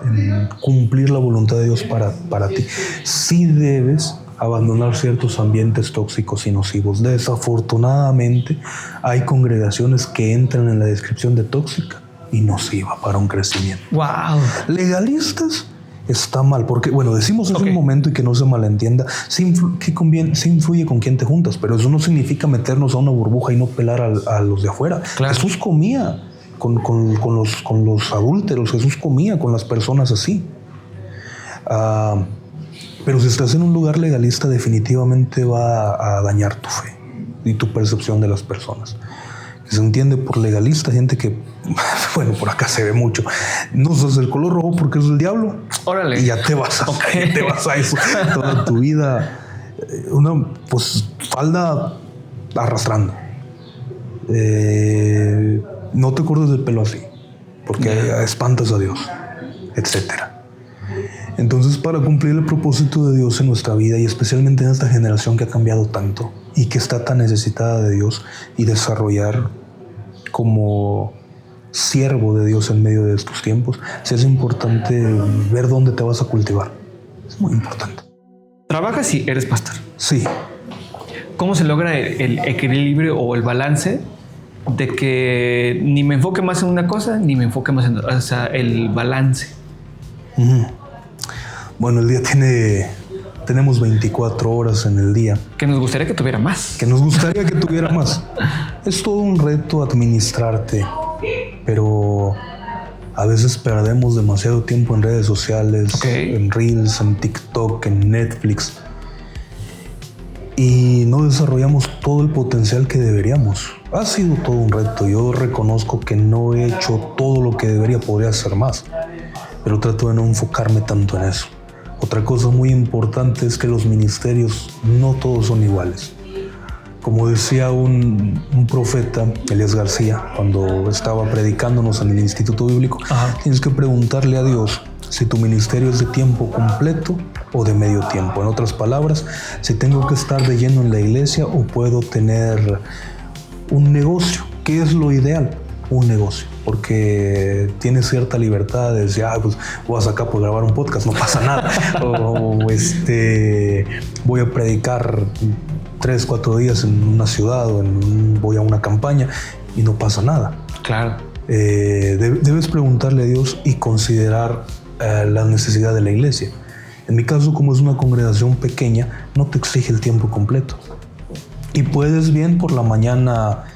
en cumplir la voluntad de Dios para ti, sí debes abandonar ciertos ambientes tóxicos y nocivos. Desafortunadamente, hay congregaciones que entran en la descripción de tóxica y nociva para un crecimiento. ¡Wow! Legalistas está mal, porque, bueno, decimos en un momento y que no se malentienda, sí influye con quién te juntas, pero eso no significa meternos a una burbuja y no pelar a los de afuera. Claro. Jesús comía con los adúlteros, Jesús comía con las personas así. Pero si estás en un lugar legalista, definitivamente va a dañar tu fe y tu percepción de las personas. Se entiende por legalista gente que, bueno, por acá se ve mucho. No usas el color rojo porque es el diablo. Órale. Y ya te vas a eso toda tu vida. Una, pues, falda arrastrando. No te cortes del pelo así, porque espantas a Dios, etcétera. Entonces, para cumplir el propósito de Dios en nuestra vida, y especialmente en esta generación que ha cambiado tanto y que está tan necesitada de Dios, y desarrollar como siervo de Dios en medio de estos tiempos, sí es importante ver dónde te vas a cultivar. Es muy importante. ¿Trabajas y eres pastor? Sí. ¿Cómo se logra el equilibrio o el balance de que ni me enfoque más en una cosa, ni me enfoque más en otra? O sea, el balance. Bueno, el día tenemos 24 horas en el día. Que nos gustaría que tuviera más. Es todo un reto administrarte, pero a veces perdemos demasiado tiempo en redes sociales, en Reels, en TikTok, en Netflix, y no desarrollamos todo el potencial que deberíamos. Ha sido todo un reto. Yo reconozco que no he hecho todo lo que debería, podría hacer más, pero trato de no enfocarme tanto en eso. Otra cosa muy importante es que los ministerios no todos son iguales. Como decía un profeta, Elías García, cuando estaba predicándonos en el Instituto Bíblico, tienes que preguntarle a Dios si tu ministerio es de tiempo completo o de medio tiempo. En otras palabras, si tengo que estar de lleno en la iglesia o puedo tener un negocio. ¿Qué es lo ideal? Un negocio, porque tienes cierta libertad de decir, pues voy a sacar por grabar un podcast, no pasa nada. o voy a predicar 3-4 días en una ciudad o voy a una campaña y no pasa nada. Claro. Debes preguntarle a Dios y considerar la necesidad de la iglesia. En mi caso, como es una congregación pequeña, no te exige el tiempo completo. Y puedes bien por la mañana,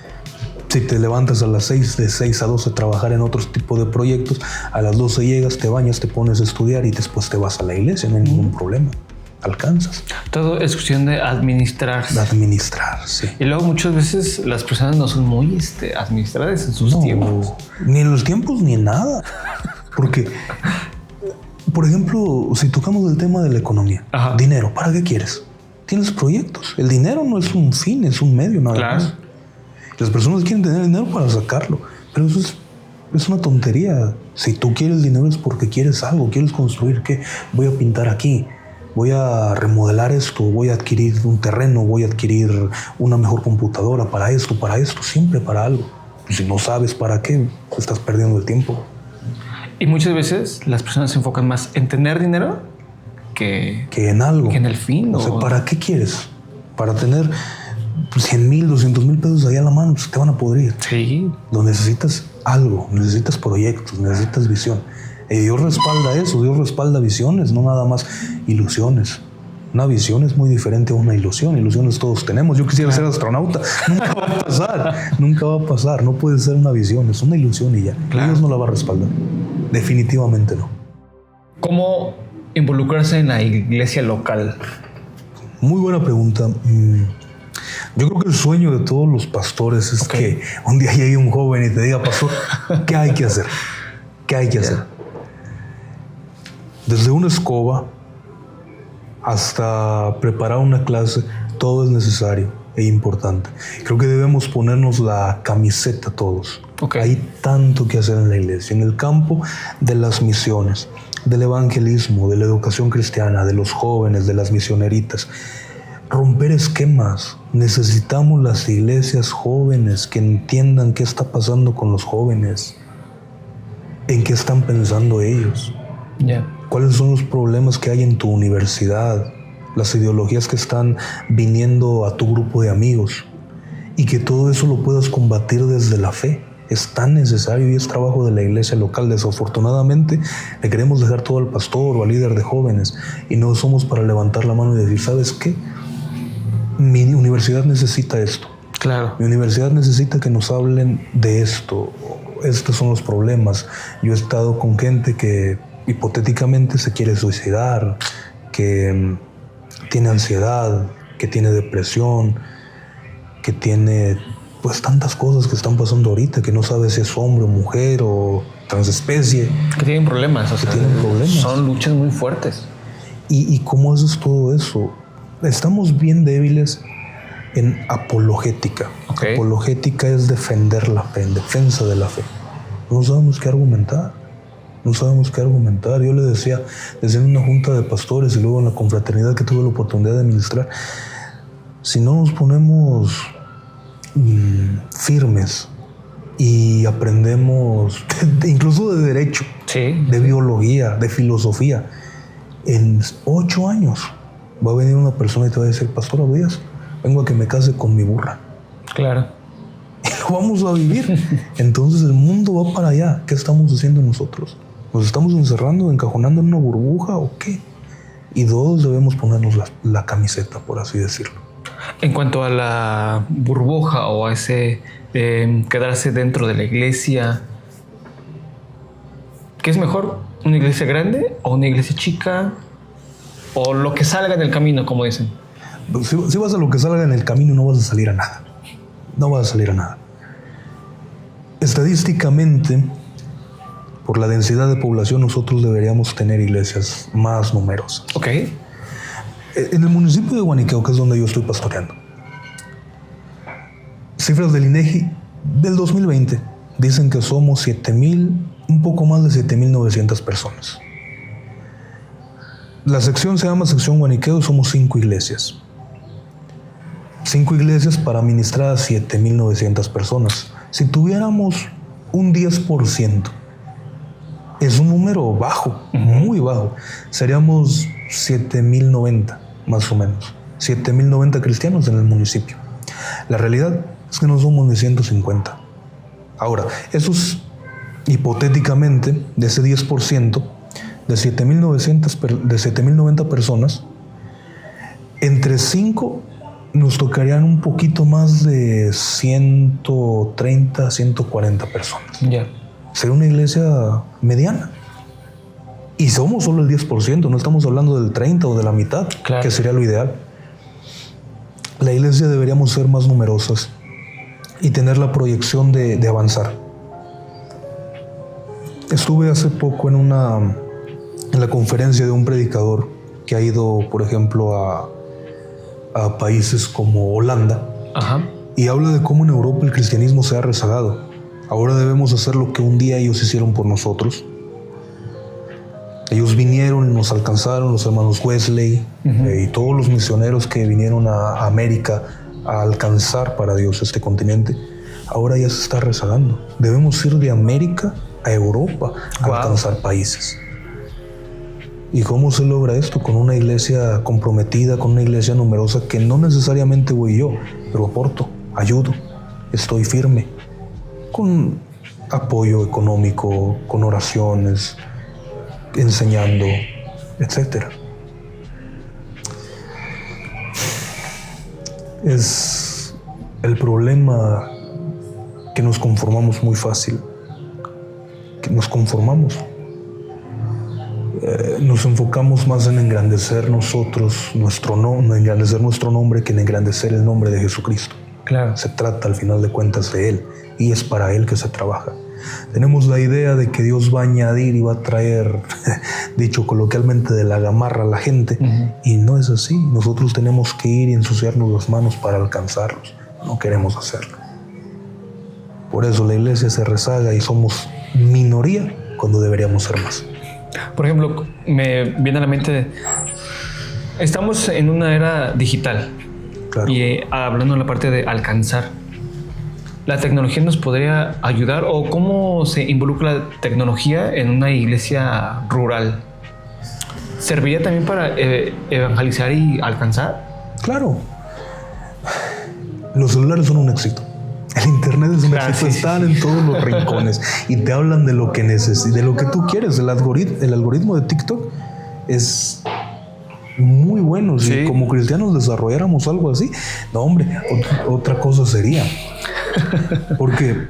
si te levantas a las 6, de 6 a 12, trabajar en otro tipo de proyectos, a las 12 llegas, te bañas, te pones a estudiar y después te vas a la iglesia, no hay ningún problema. Alcanzas. Todo es cuestión de administrarse. De administrar, sí. Y luego muchas veces las personas no son muy administradas en sus tiempos. Ni en los tiempos ni en nada. Porque, por ejemplo, si tocamos el tema de la economía, dinero, ¿para qué quieres? Tienes proyectos. El dinero no es un fin, es un medio nada más. Las personas quieren tener dinero para sacarlo, pero eso es una tontería. Si tú quieres dinero es porque quieres algo, quieres construir. ¿Qué? Voy a pintar aquí, voy a remodelar esto, voy a adquirir un terreno, voy a adquirir una mejor computadora para esto, siempre para algo. Si no sabes para qué, estás perdiendo el tiempo. Y muchas veces las personas se enfocan más en tener dinero que en algo. Que en el fin. O sea, ¿para qué quieres? Para tener 100,000, 200,000 pesos ahí a la mano, pues te van a podrir. Sí. Lo necesitas algo, necesitas proyectos, necesitas visión. Y Dios respalda eso, Dios respalda visiones, no nada más ilusiones. Una visión es muy diferente a una ilusión. Ilusiones todos tenemos. Yo quisiera ser astronauta. Nunca va a pasar. Nunca va a pasar. No puede ser una visión. Es una ilusión y ya. Dios no la va a respaldar. Definitivamente no. ¿Cómo involucrarse en la iglesia local? Muy buena pregunta. Yo creo que el sueño de todos los pastores es que un día llegue un joven y te diga, pastor, ¿qué hay que hacer? ¿Qué hay que hacer? Desde una escoba hasta preparar una clase, todo es necesario e importante. Creo que debemos ponernos la camiseta todos. Hay tanto que hacer en la iglesia, en el campo de las misiones, del evangelismo, de la educación cristiana, de los jóvenes, de las misioneritas. Romper esquemas. Necesitamos las iglesias jóvenes que entiendan qué está pasando con los jóvenes, en qué están pensando ellos, cuáles son los problemas que hay en tu universidad, las ideologías que están viniendo a tu grupo de amigos, y que todo eso lo puedas combatir desde la fe. Es tan necesario y es trabajo de la iglesia local. Desafortunadamente le queremos dejar todo al pastor o al líder de jóvenes y no somos para levantar la mano y decir, ¿sabes qué? Mi universidad necesita esto. Claro. Mi universidad necesita que nos hablen de esto. Estos son los problemas. Yo he estado con gente que hipotéticamente se quiere suicidar, que tiene ansiedad, que tiene depresión, que tiene pues tantas cosas que están pasando ahorita, que no sabe si es hombre o mujer o transespecie. Que tienen problemas. Son luchas muy fuertes. ¿Y cómo haces todo eso? Estamos bien débiles en apologética. Apologética es defender la fe, en defensa de la fe. No sabemos qué argumentar. Yo le decía, desde una junta de pastores y luego en la confraternidad que tuve la oportunidad de ministrar, si no nos ponemos firmes y aprendemos incluso de derecho, de biología, de filosofía, en 8 años va a venir una persona y te va a decir, pastor Abdías, vengo a que me case con mi burra. Claro. Y lo vamos a vivir. Entonces el mundo va para allá. ¿Qué estamos haciendo nosotros? ¿Nos estamos encerrando, encajonando en una burbuja o qué? Y todos debemos ponernos la camiseta, por así decirlo. En cuanto a la burbuja o a ese quedarse dentro de la iglesia, ¿qué es mejor? ¿Una iglesia grande o una iglesia chica? ¿O lo que salga en el camino, como dicen? Si vas a lo que salga en el camino, no vas a salir a nada. No vas a salir a nada. Estadísticamente, por la densidad de población, nosotros deberíamos tener iglesias más numerosas. En el municipio de Guaniqueo, que es donde yo estoy pastoreando, cifras del INEGI del 2020 dicen que somos 7,000, un poco más de 7,900 personas. La sección se llama Sección Guaniqueo y somos 5 iglesias. 5 iglesias para ministrar a 7,900 personas. Si tuviéramos un 10%, es un número bajo, muy bajo. Seríamos 7,090, más o menos. 7,090 cristianos en el municipio. La realidad es que no somos ni 150. Ahora, eso es hipotéticamente de ese 10%, de 7,090 personas, entre 5 nos tocarían un poquito más de 130, 140 personas. Ser una iglesia mediana. Y somos solo el 10%, no estamos hablando del 30 o de la mitad, que sería lo ideal. La iglesia deberíamos ser más numerosas y tener la proyección de avanzar. Estuve hace poco en la conferencia de un predicador que ha ido, por ejemplo, a países como Holanda. Y habla de cómo en Europa el cristianismo se ha rezagado. Ahora debemos hacer lo que un día ellos hicieron por nosotros. Ellos vinieron y nos alcanzaron, los hermanos Wesley y todos los misioneros que vinieron a América a alcanzar para Dios este continente. Ahora ya se está rezagando. Debemos ir de América a Europa a alcanzar países. ¿Y cómo se logra esto? Con una iglesia comprometida, con una iglesia numerosa, que no necesariamente voy yo, pero aporto, ayudo, estoy firme, con apoyo económico, con oraciones, enseñando, etc. Es el problema que nos conformamos muy fácil, que nos conformamos. nos enfocamos más en engrandecer nosotros, engrandecer nuestro nombre que en engrandecer el nombre de Jesucristo. Claro. Se trata al final de cuentas de Él y es para Él que se trabaja. Tenemos la idea de que Dios va a añadir y va a traer, dicho coloquialmente, de la gamarra a la gente, y no es así. Nosotros tenemos que ir y ensuciarnos las manos para alcanzarlos. No queremos hacerlo. Por eso la iglesia se rezaga y somos minoría cuando deberíamos ser más. Por ejemplo, me viene a la mente, estamos en una era digital. Claro. Y hablando de la parte de alcanzar, ¿la tecnología nos podría ayudar o cómo se involucra la tecnología en una iglesia rural? ¿Serviría también para evangelizar y alcanzar? Claro. Los celulares son un éxito. El internet es un éxito. Están en todos los rincones y te hablan de lo que necesitas, de lo que tú quieres. El algoritmo de TikTok es muy bueno. Si como cristianos desarrolláramos algo así, no, hombre, otra cosa sería. Porque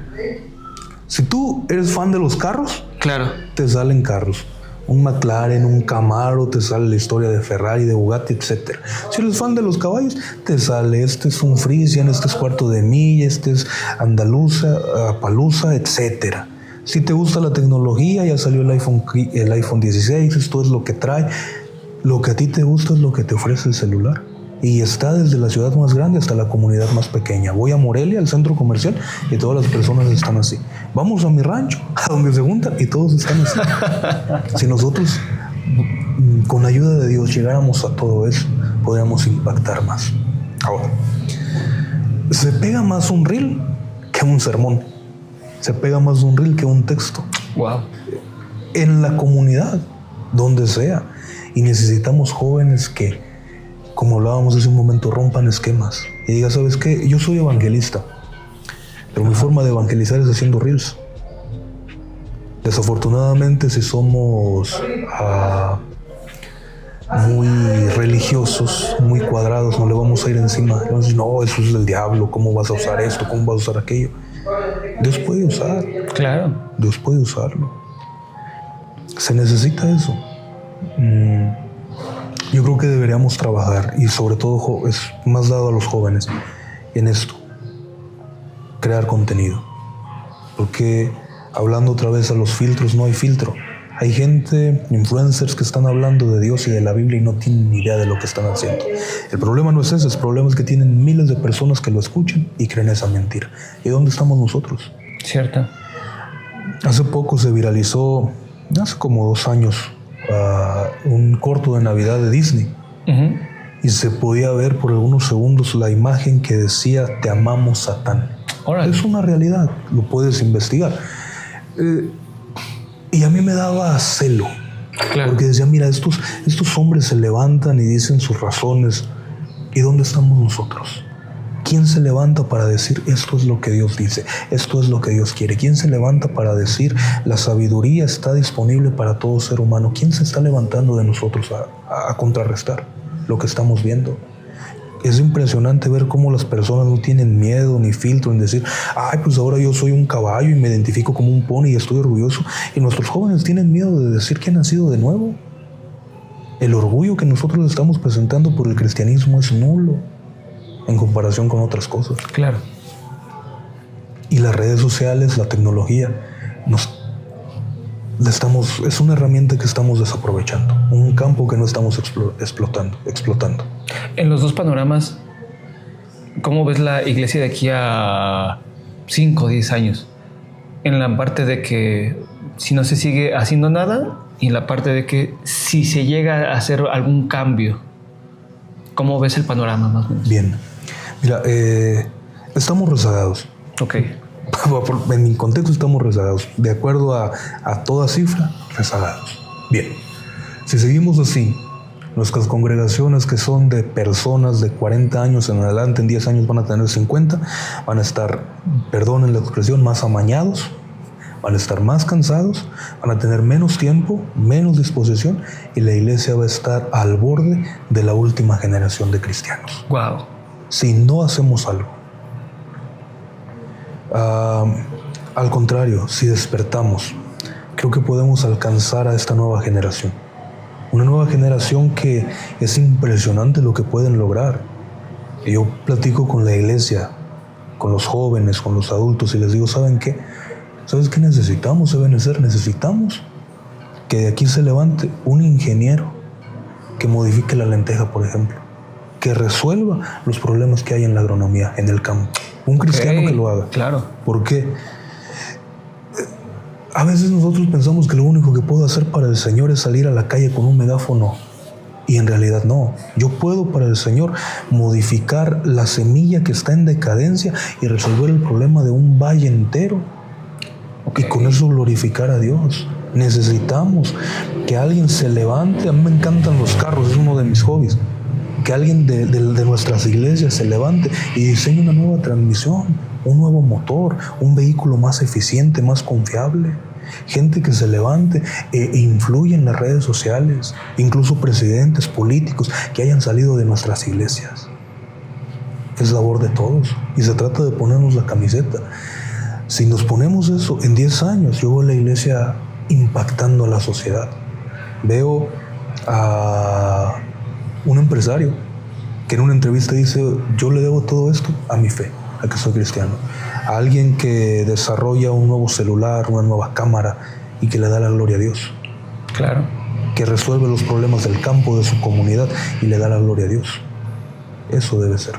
si tú eres fan de los carros, claro, te salen carros. Un McLaren, un Camaro, te sale la historia de Ferrari, de Bugatti, etc. Si eres fan de los caballos, te sale este es un Frisian, este es cuarto de milla, este es Andaluza, Palusa, etc. Si te gusta la tecnología, ya salió el iPhone 16, esto es lo que trae. Lo que a ti te gusta es lo que te ofrece el celular. Y está desde la ciudad más grande hasta la comunidad más pequeña. Voy a Morelia, al centro comercial, y todas las personas están así. Vamos a mi rancho, a donde se juntan, y todos están así. Si nosotros, con la ayuda de Dios, llegáramos a todo eso, podríamos impactar más. Ahora, se pega más un reel que un sermón. Se pega más un reel que un texto. Wow. En la comunidad, donde sea. Y necesitamos jóvenes que, como hablábamos hace un momento, rompan esquemas y diga, ¿sabes qué? Yo soy evangelista, pero mi forma de evangelizar es haciendo reels. Desafortunadamente, si somos muy religiosos, muy cuadrados, no le vamos a ir encima. Le vamos a decir, no, eso es del diablo, ¿cómo vas a usar esto? ¿Cómo vas a usar aquello? Dios puede usar. Claro. Dios puede usarlo. Se necesita eso. Yo creo que deberíamos trabajar, y sobre todo es más dado a los jóvenes, en esto, crear contenido. Porque hablando otra vez a los filtros, no hay filtro. Hay gente, influencers, que están hablando de Dios y de la Biblia y no tienen ni idea de lo que están haciendo. El problema no es ese, el problema es que tienen miles de personas que lo escuchan y creen esa mentira. ¿Y dónde estamos nosotros? Cierto. Hace poco se viralizó, hace como 2 años, un corto de Navidad de Disney. Y se podía ver por algunos segundos la imagen que decía "Te amamos, Satán". Es una realidad, lo puedes investigar. Y a mí me daba celo, claro, porque decía, mira, estos hombres se levantan y dicen sus razones, ¿y dónde estamos nosotros? ¿Quién se levanta para decir esto es lo que Dios dice, esto es lo que Dios quiere? ¿Quién se levanta para decir la sabiduría está disponible para todo ser humano? ¿Quién se está levantando de nosotros a contrarrestar lo que estamos viendo? Es impresionante ver cómo las personas no tienen miedo ni filtro en decir, ay, pues ahora yo soy un caballo y me identifico como un pony y estoy orgulloso. Y nuestros jóvenes tienen miedo de decir que han nacido de nuevo. El orgullo que nosotros estamos presentando por el cristianismo es nulo en comparación con otras cosas. Claro. Y las redes sociales, la tecnología, es una herramienta que estamos desaprovechando, un campo que no estamos explotando. En los dos panoramas, ¿cómo ves la iglesia de aquí a 5 o 10 años? En la parte de que si no se sigue haciendo nada, y en la parte de que si se llega a hacer algún cambio, ¿cómo ves el panorama más o menos? Bien, mira, estamos rezagados. Ok. En mi contexto estamos rezagados. De acuerdo a toda cifra, rezagados. Bien, si seguimos así, nuestras congregaciones, que son de personas de 40 años en adelante, en 10 años van a tener 50, van a estar, perdonen la expresión, más amañados, van a estar más cansados, van a tener menos tiempo, menos disposición, y la iglesia va a estar al borde de la última generación de cristianos. Wow. Si no hacemos algo. Al contrario, si despertamos, creo que podemos alcanzar a esta nueva generación. generación que es impresionante lo que pueden lograr. Y yo platico con la iglesia, con los jóvenes, con los adultos, y les digo, ¿saben qué? ¿Sabes qué necesitamos, Ebenezer? Necesitamos que de aquí se levante un ingeniero que modifique la lenteja, por ejemplo, que resuelva los problemas que hay en la agronomía, en el campo. Un cristiano que lo haga. Claro. Porque a veces nosotros pensamos que lo único que puedo hacer para el Señor es salir a la calle con un megáfono. Y en realidad no. Yo puedo para el Señor modificar la semilla que está en decadencia y resolver el problema de un valle entero. Y con eso glorificar a Dios. Necesitamos que alguien se levante. A mí me encantan los carros, es uno de mis hobbies. Que alguien de nuestras iglesias se levante y diseñe una nueva transmisión, un nuevo motor, un vehículo más eficiente, más confiable. Gente que se levante e influye en las redes sociales, incluso presidentes, políticos que hayan salido de nuestras iglesias. Es labor de todos y se trata de ponernos la camiseta. Si nos ponemos eso, en 10 años yo veo la iglesia impactando a la sociedad. Veo a un empresario que en una entrevista dice, yo le debo todo esto a mi fe, a que soy cristiano. A alguien que desarrolla un nuevo celular, una nueva cámara y que le da la gloria a Dios. Claro. Que resuelve los problemas del campo, de su comunidad y le da la gloria a Dios. Eso debe ser.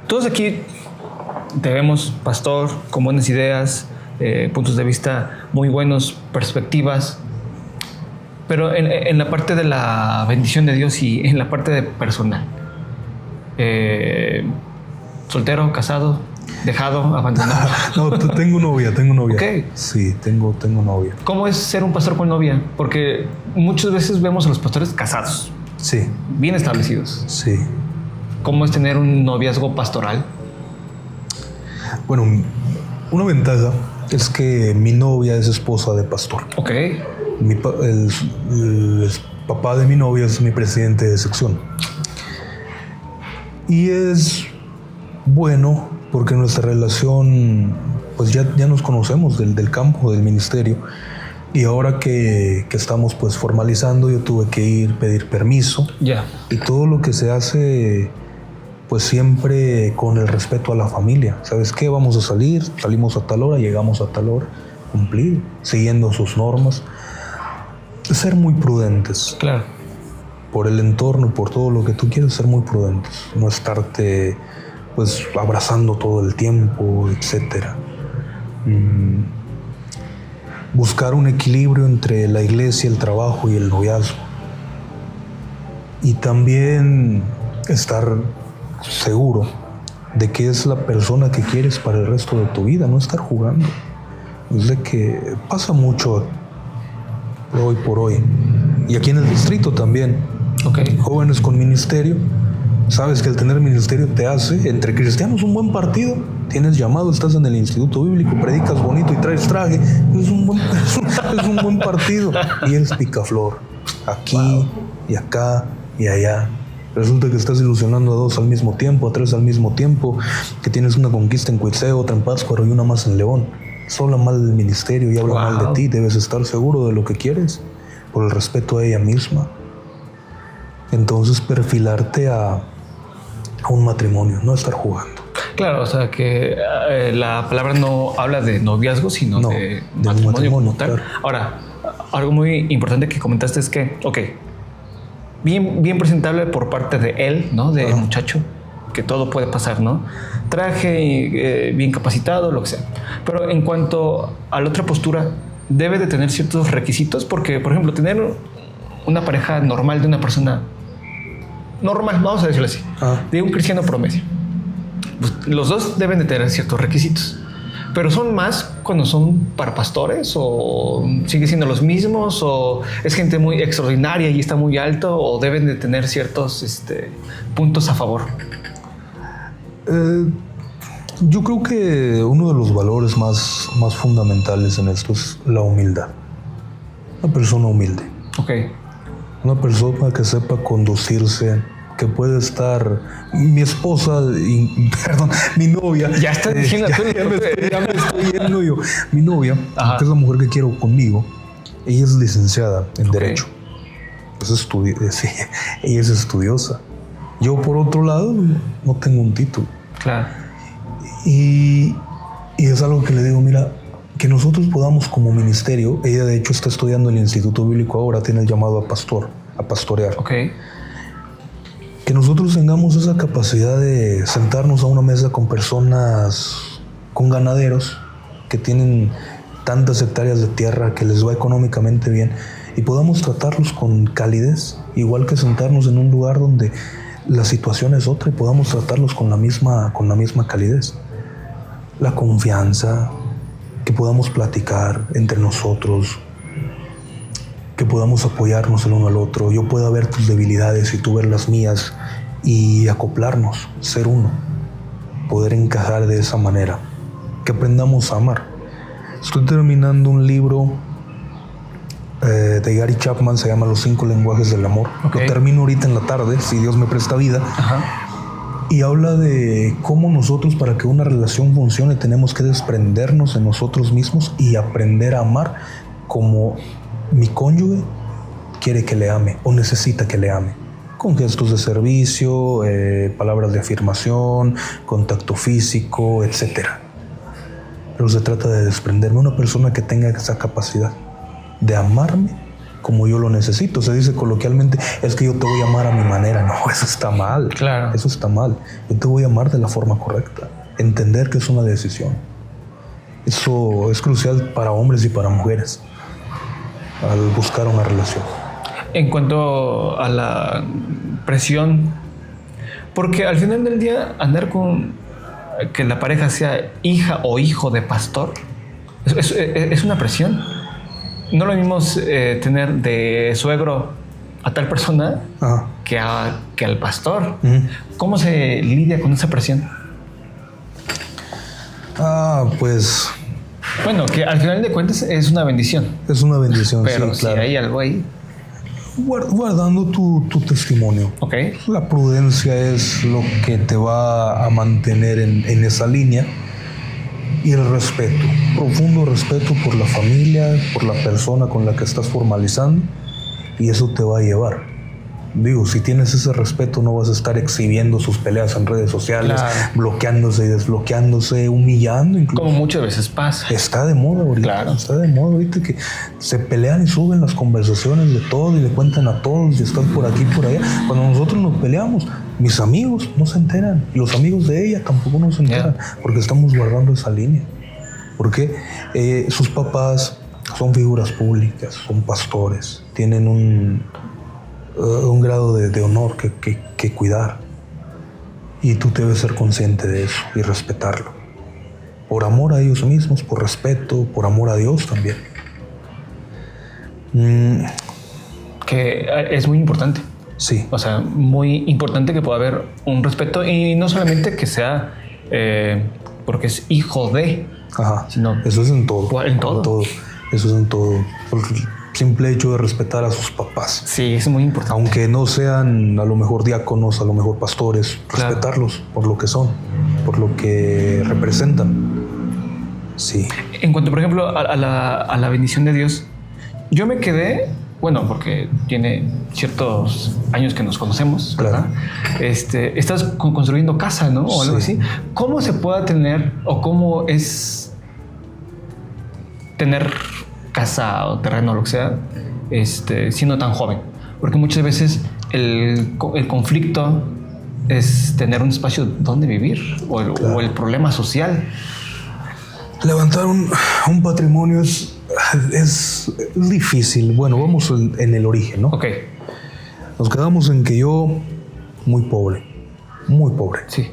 Todos aquí te vemos, pastor, con buenas ideas, puntos de vista muy buenos, perspectivas. Pero en la parte de la bendición de Dios y en la parte de personal. Soltero, casado, dejado, abandonado. No, tengo novia. Okay. Sí, tengo novia. ¿Cómo es ser un pastor con novia? Porque muchas veces vemos a los pastores casados. Sí. Bien establecidos. Sí. ¿Cómo es tener un noviazgo pastoral? Bueno, una ventaja es que mi novia es esposa de pastor. Ok. El papá de mi novia es mi presidente de sección. Y es bueno porque nuestra relación, pues ya nos conocemos del campo, del ministerio. Y ahora que estamos pues formalizando, yo tuve que pedir permiso. Ya. Y todo lo que se hace, pues siempre con el respeto a la familia. ¿Sabes qué? Vamos a salimos a tal hora, llegamos a tal hora. Cumplir, siguiendo sus normas. Ser muy prudentes. Claro. Por el entorno, por todo lo que tú quieres, ser muy prudentes. No estarte pues abrazando todo el tiempo, etcétera. Buscar un equilibrio entre la iglesia, el trabajo y el noviazgo. Y también estar seguro de que es la persona que quieres para el resto de tu vida, no estar jugando. Es de que pasa mucho hoy por hoy. Y aquí en el distrito también. Okay. Jóvenes con ministerio. Sabes que el tener ministerio te hace, entre cristianos, un buen partido. Tienes llamado, estás en el instituto bíblico, predicas bonito y traes traje. Es un buen partido. Y eres picaflor. Aquí y acá y allá. Resulta que estás ilusionando a 2 al mismo tiempo, a 3 al mismo tiempo, que tienes una conquista en Cuitzeo, otra en Pátzcuaro y una más en León. Eso habla mal del ministerio y habla mal de ti. Debes estar seguro de lo que quieres, por el respeto a ella misma. Entonces perfilarte a un matrimonio, no estar jugando. Claro, o sea que la palabra no habla de noviazgo, sino de matrimonio como tal. Claro. Ahora, algo muy importante que comentaste es que, bien presentable por parte de él, ¿no? Del muchacho, que todo puede pasar, ¿no? Traje, bien capacitado, lo que sea. Pero en cuanto a la otra postura, debe de tener ciertos requisitos, porque, por ejemplo, tener una pareja normal de una persona normal, vamos a decirlo así, de un cristiano promedio, pues los dos deben de tener ciertos requisitos. Pero son más cuando son para pastores, o sigue siendo los mismos, o es gente muy extraordinaria y está muy alto, o deben de tener ciertos puntos a favor. Yo creo que uno de los valores más fundamentales en esto es la humildad. Una persona humilde. Una persona que sepa conducirse, que puede estar... Mi esposa, mi novia... Ya está diciendo... Ya me estoy yendo yo. Mi novia, que es la mujer que quiero conmigo, ella es licenciada en Derecho. sí, ella es estudiosa. Yo, por otro lado, no tengo un título. Claro. Y es algo que le digo, mira, que nosotros podamos como ministerio, ella de hecho está estudiando en el Instituto Bíblico ahora, tiene el llamado a pastorear. Okay. Que nosotros tengamos esa capacidad de sentarnos a una mesa con personas, con ganaderos que tienen tantas hectáreas de tierra, que les va económicamente bien, y podamos tratarlos con calidez, igual que sentarnos en un lugar donde la situación es otra y podamos tratarlos con la misma calidez. La confianza, que podamos platicar entre nosotros, que podamos apoyarnos el uno al otro. Yo pueda ver tus debilidades y tú ver las mías y acoplarnos, ser uno, poder encajar de esa manera, que aprendamos a amar. Estoy terminando un libro de Gary Chapman, se llama Los 5 lenguajes del amor. Okay. Lo termino ahorita en la tarde, si Dios me presta vida. Ajá. Y habla de cómo nosotros, para que una relación funcione, tenemos que desprendernos de nosotros mismos y aprender a amar como mi cónyuge quiere que le ame o necesita que le ame. Con gestos de servicio, palabras de afirmación, contacto físico, etc. Pero se trata de desprenderme. Una persona que tenga esa capacidad de amarme como yo lo necesito. Se dice coloquialmente, es que yo te voy a amar a mi manera. No, eso está mal. Claro. Eso está mal. Yo te voy a amar de la forma correcta. Entender que es una decisión. Eso es crucial para hombres y para mujeres al buscar una relación. En cuanto a la presión, porque al final del día andar con que la pareja sea hija o hijo de pastor es una presión. No lo mismo tener de suegro a tal persona que al pastor. ¿Cómo se lidia con esa presión? Pues... Bueno, que al final de cuentas es una bendición. Es una bendición, pero sí, claro. Si hay algo ahí... Guardando tu testimonio. Okay. La prudencia es lo que te va a mantener en esa línea. Y el respeto, profundo respeto por la familia, por la persona con la que estás formalizando, y eso te va a llevar. Digo, si tienes ese respeto, no vas a estar exhibiendo sus peleas en redes sociales, claro, bloqueándose y desbloqueándose, humillando incluso. Como muchas veces pasa. Está de moda ahorita. Claro. Está de moda ahorita que se pelean y suben las conversaciones de todo y le cuentan a todos y están por aquí y por allá. Cuando nosotros nos peleamos, mis amigos no se enteran y los amigos de ella tampoco nos enteran, porque estamos guardando esa línea. Porque sus papás son figuras públicas, son pastores, tienen un grado de honor que cuidar, y tú debes ser consciente de eso y respetarlo, por amor a ellos mismos, por respeto, por amor a Dios también. Que es muy importante. Sí. O sea, muy importante que pueda haber un respeto, y no solamente que sea porque es hijo de, sino eso es en todo. En todo. Eso es en todo. Porque simple hecho de respetar a sus papás. Sí, es muy importante. Aunque no sean a lo mejor diáconos, a lo mejor pastores, claro, respetarlos por lo que son, por lo que representan. Sí. En cuanto, por ejemplo, a la bendición de Dios, yo me quedé, bueno, porque tiene ciertos años que nos conocemos, claro, estás construyendo casa, ¿no? O algo así. ¿Cómo se puede tener, o cómo es tener casa o terreno o lo que sea, siendo tan joven? Porque muchas veces el conflicto es tener un espacio donde vivir, claro, o el problema social. Levantar un patrimonio es difícil. Bueno, vamos en el origen, ¿no? Ok. Nos quedamos en que yo, muy pobre. Sí.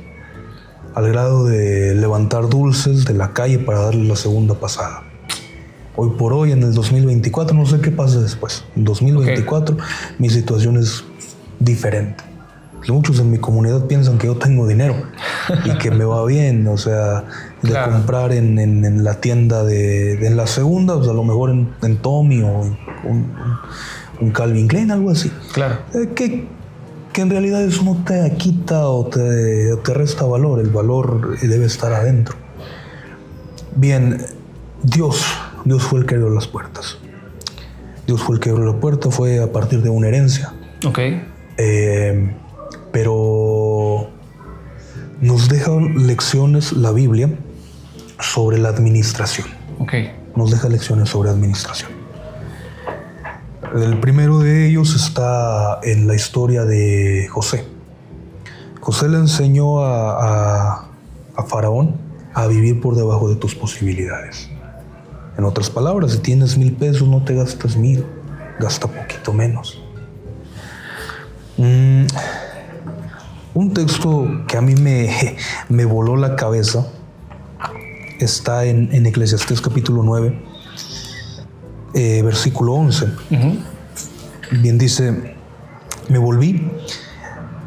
Al grado de levantar dulces de la calle para darle la segunda pasada. Hoy por hoy, en el 2024, no sé qué pasa después. En 2024, mi situación es diferente. Muchos en mi comunidad piensan que yo tengo dinero y que me va bien, o sea, de claro, comprar en la tienda en la segunda, pues a lo mejor en Tommy o un Calvin Klein, algo así. Claro. Que en realidad eso no te quita o te resta valor. El valor debe estar adentro. Bien, Dios fue el que abrió las puertas. Dios fue el que abrió la puerta, fue a partir de una herencia. Ok. Pero nos deja lecciones la Biblia sobre la administración. Ok. Nos deja lecciones sobre administración. El primero de ellos está en la historia de José. José le enseñó a Faraón a vivir por debajo de tus posibilidades. En otras palabras, si tienes 1,000 pesos, no te gastes 1,000, gasta poquito menos. Un texto que a mí me voló la cabeza está en Eclesiastés capítulo 9, versículo 11. Bien dice: me volví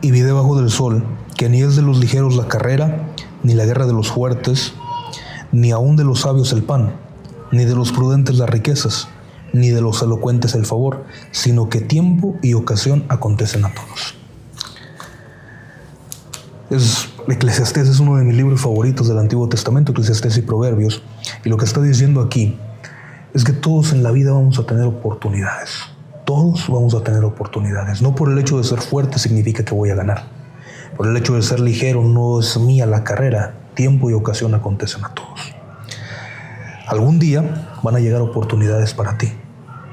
y vi debajo del sol que ni es de los ligeros la carrera, ni la guerra de los fuertes, ni aun de los sabios el pan, ni de los prudentes las riquezas, ni de los elocuentes el favor, sino que tiempo y ocasión acontecen a todos. Eclesiastés es uno de mis libros favoritos del Antiguo Testamento, Eclesiastés y Proverbios, y lo que está diciendo aquí es que todos en la vida vamos a tener oportunidades. Todos vamos a tener oportunidades. No por el hecho de ser fuerte significa que voy a ganar. Por el hecho de ser ligero no es mía la carrera. Tiempo y ocasión acontecen a todos. Algún día van a llegar oportunidades para ti.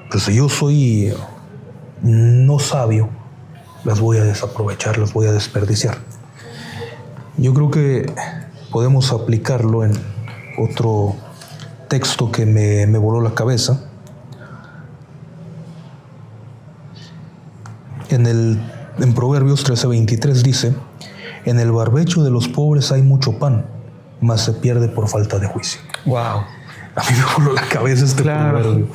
Pero si yo soy no sabio, las voy a desaprovechar, las voy a desperdiciar. Yo creo que podemos aplicarlo en otro texto que me voló la cabeza. En Proverbios 13:23 dice: en el barbecho de los pobres hay mucho pan, mas se pierde por falta de juicio. Wow. A mí me voló la cabeza este proverbio,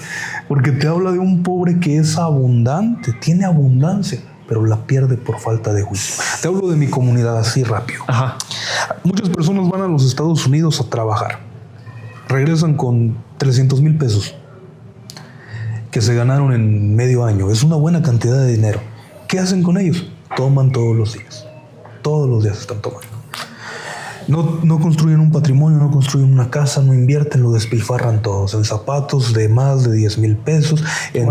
porque te habla de un pobre que es abundante, tiene abundancia, pero la pierde por falta de juicio. Te hablo de mi comunidad así rápido. Ajá. Muchas personas van a los Estados Unidos a trabajar, regresan con 300,000 pesos que se ganaron en medio año. Es una buena cantidad de dinero. ¿Qué hacen con ellos? Toman todos los días. Todos los días están tomando. No construyen un patrimonio, no construyen una casa, no invierten, lo despilfarran todos en zapatos de más de 10,000 pesos, en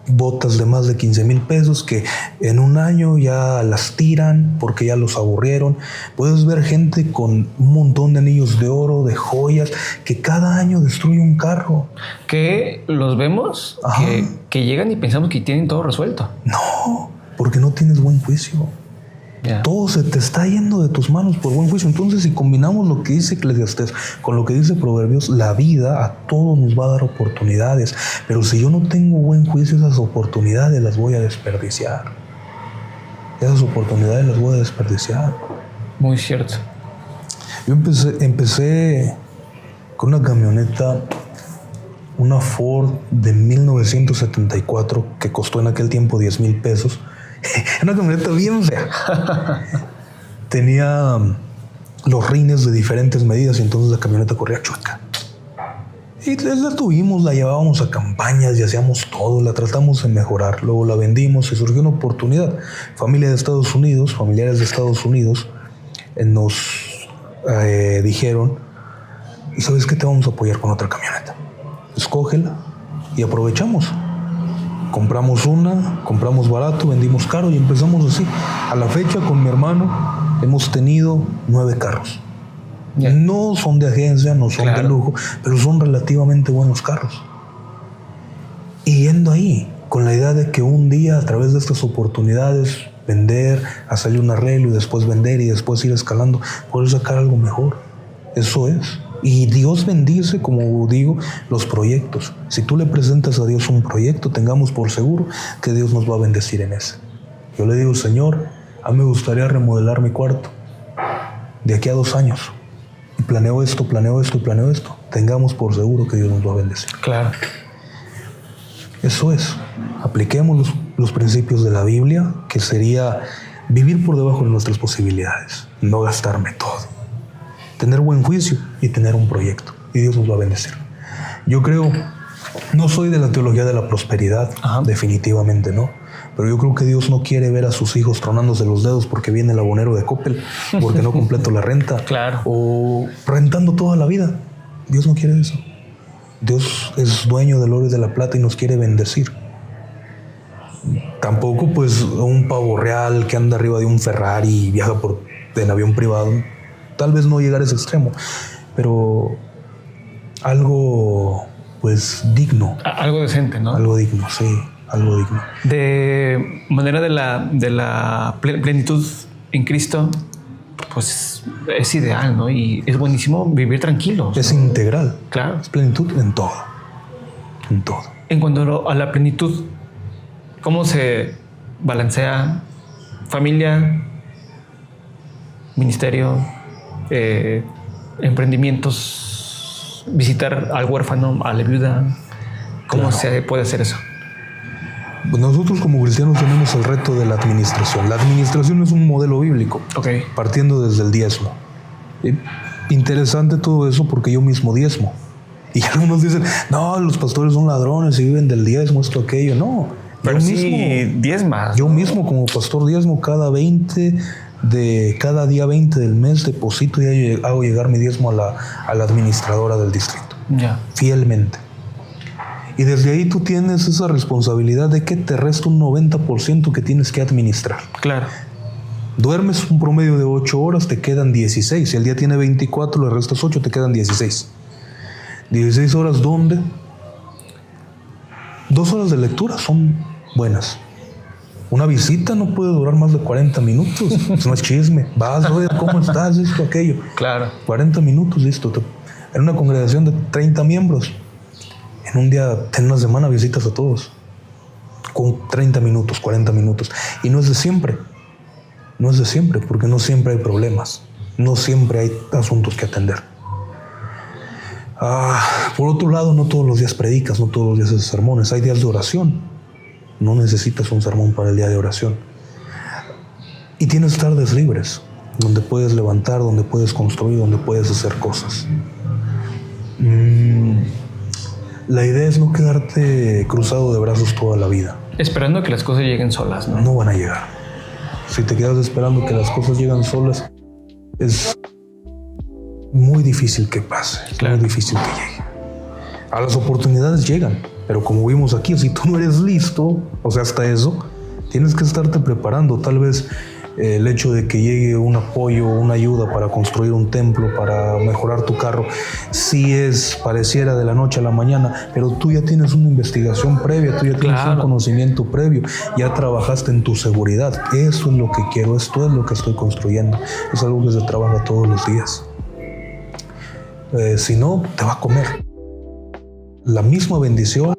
botas de más de 15,000 pesos que en un año ya las tiran porque ya los aburrieron. Puedes ver gente con un montón de anillos de oro, de joyas, que cada año destruye un carro. Que los vemos que llegan y pensamos que tienen todo resuelto. No, porque no tienes buen juicio. Yeah. Todo se te está yendo de tus manos por buen juicio. Entonces, si combinamos lo que dice Eclesiastés con lo que dice Proverbios, la vida a todos nos va a dar oportunidades. Pero si yo no tengo buen juicio, esas oportunidades las voy a desperdiciar. Esas oportunidades las voy a desperdiciar. Muy cierto. Yo empecé con una camioneta, una Ford de 1974, que costó en aquel tiempo 10,000 pesos. Una camioneta bien fea. Tenía los rines de diferentes medidas y entonces la camioneta corría chueca. Y la tuvimos, la llevábamos a campañas y hacíamos todo, la tratamos de mejorar. Luego la vendimos y surgió una oportunidad. Familiares de Estados Unidos nos dijeron: ¿sabes qué? Te vamos a apoyar con otra camioneta. Escógela. Y aprovechamos. Compramos barato, vendimos caro y empezamos así. A la fecha, con mi hermano, hemos tenido 9 carros. Yeah. No son de agencia, no son de lujo, pero son relativamente buenos carros. Y yendo ahí, con la idea de que un día, a través de estas oportunidades, vender, hacerle un arreglo y después vender y después ir escalando, poder sacar algo mejor. Eso es. Y Dios bendice, como digo, los proyectos. Si tú le presentas a Dios un proyecto, tengamos por seguro que Dios nos va a bendecir en ese. Yo le digo: Señor, a mí me gustaría remodelar mi cuarto de aquí a 2 años. Y planeo esto. Tengamos por seguro que Dios nos va a bendecir. Claro. Eso es. Apliquemos los principios de la Biblia, que sería vivir por debajo de nuestras posibilidades, no gastarme todo. Tener buen juicio y tener un proyecto. Y Dios nos va a bendecir. Yo creo, no soy de la teología de la prosperidad, definitivamente no. Pero yo creo que Dios no quiere ver a sus hijos tronándose los dedos porque viene el abonero de Coppel, porque no completo la renta. Claro. O rentando toda la vida. Dios no quiere eso. Dios es dueño del oro y de la plata y nos quiere bendecir. Tampoco pues un pavo real que anda arriba de un Ferrari y viaja en avión privado. Tal vez no llegar a ese extremo, pero algo pues digno. Algo decente, ¿no? Algo digno, sí, algo digno. De manera de la plenitud en Cristo, pues es ideal, ¿no? Y es buenísimo vivir tranquilos. Es, ¿no?, integral. Claro. Es plenitud en todo. En todo. En cuanto a la plenitud, ¿cómo se balancea familia, ministerio, emprendimientos, visitar al huérfano, a la viuda? ¿Cómo se puede hacer eso? Nosotros como cristianos tenemos el reto de la administración. La administración es un modelo bíblico, partiendo desde el diezmo. Interesante todo eso porque yo mismo diezmo. Y algunos dicen, no, los pastores son ladrones y viven del diezmo, esto, aquello. No, pero yo sí mismo diezmas. Yo mismo como pastor diezmo cada día 20 del mes deposito y hago llegar mi diezmo a la administradora del distrito. Ya. Fielmente. Y desde ahí tú tienes esa responsabilidad de que te resta un 90% que tienes que administrar. Claro. Duermes un promedio de 8 horas, te quedan 16. Si el día tiene 24, le restas 8, te quedan 16. 16 horas, ¿dónde? 2 horas de lectura son buenas. Una visita no puede durar más de 40 minutos. Eso no es chisme. Vas, oye, ¿cómo estás? Esto, aquello. Claro. 40 minutos, listo. En una congregación de 30 miembros. En un día, en una semana visitas a todos. Con 30 minutos, 40 minutos. Y no es de siempre. No es de siempre, porque no siempre hay problemas. No siempre hay asuntos que atender. Por otro lado, no todos los días predicas, no todos los días haces sermones. Hay días de oración. No necesitas un sermón para el día de oración. Y tienes tardes libres, donde puedes levantar, donde puedes construir, donde puedes hacer cosas. La idea es no quedarte cruzado de brazos toda la vida. Esperando que las cosas lleguen solas, ¿no? No van a llegar. Si te quedas esperando que las cosas lleguen solas, es muy difícil que pase. Claro. Es muy difícil que llegue. A las oportunidades llegan, pero como vimos aquí, si tú no eres listo, o sea, hasta eso, tienes que estarte preparando. Tal vez el hecho de que llegue un apoyo, una ayuda para construir un templo, para mejorar tu carro, sí pareciera de la noche a la mañana, pero tú ya tienes una investigación previa, tú ya tienes un conocimiento previo, ya trabajaste en tu seguridad. Eso es lo que quiero, esto es lo que estoy construyendo. Es algo que se trabaja todos los días. Si no, te va a comer. La misma bendición,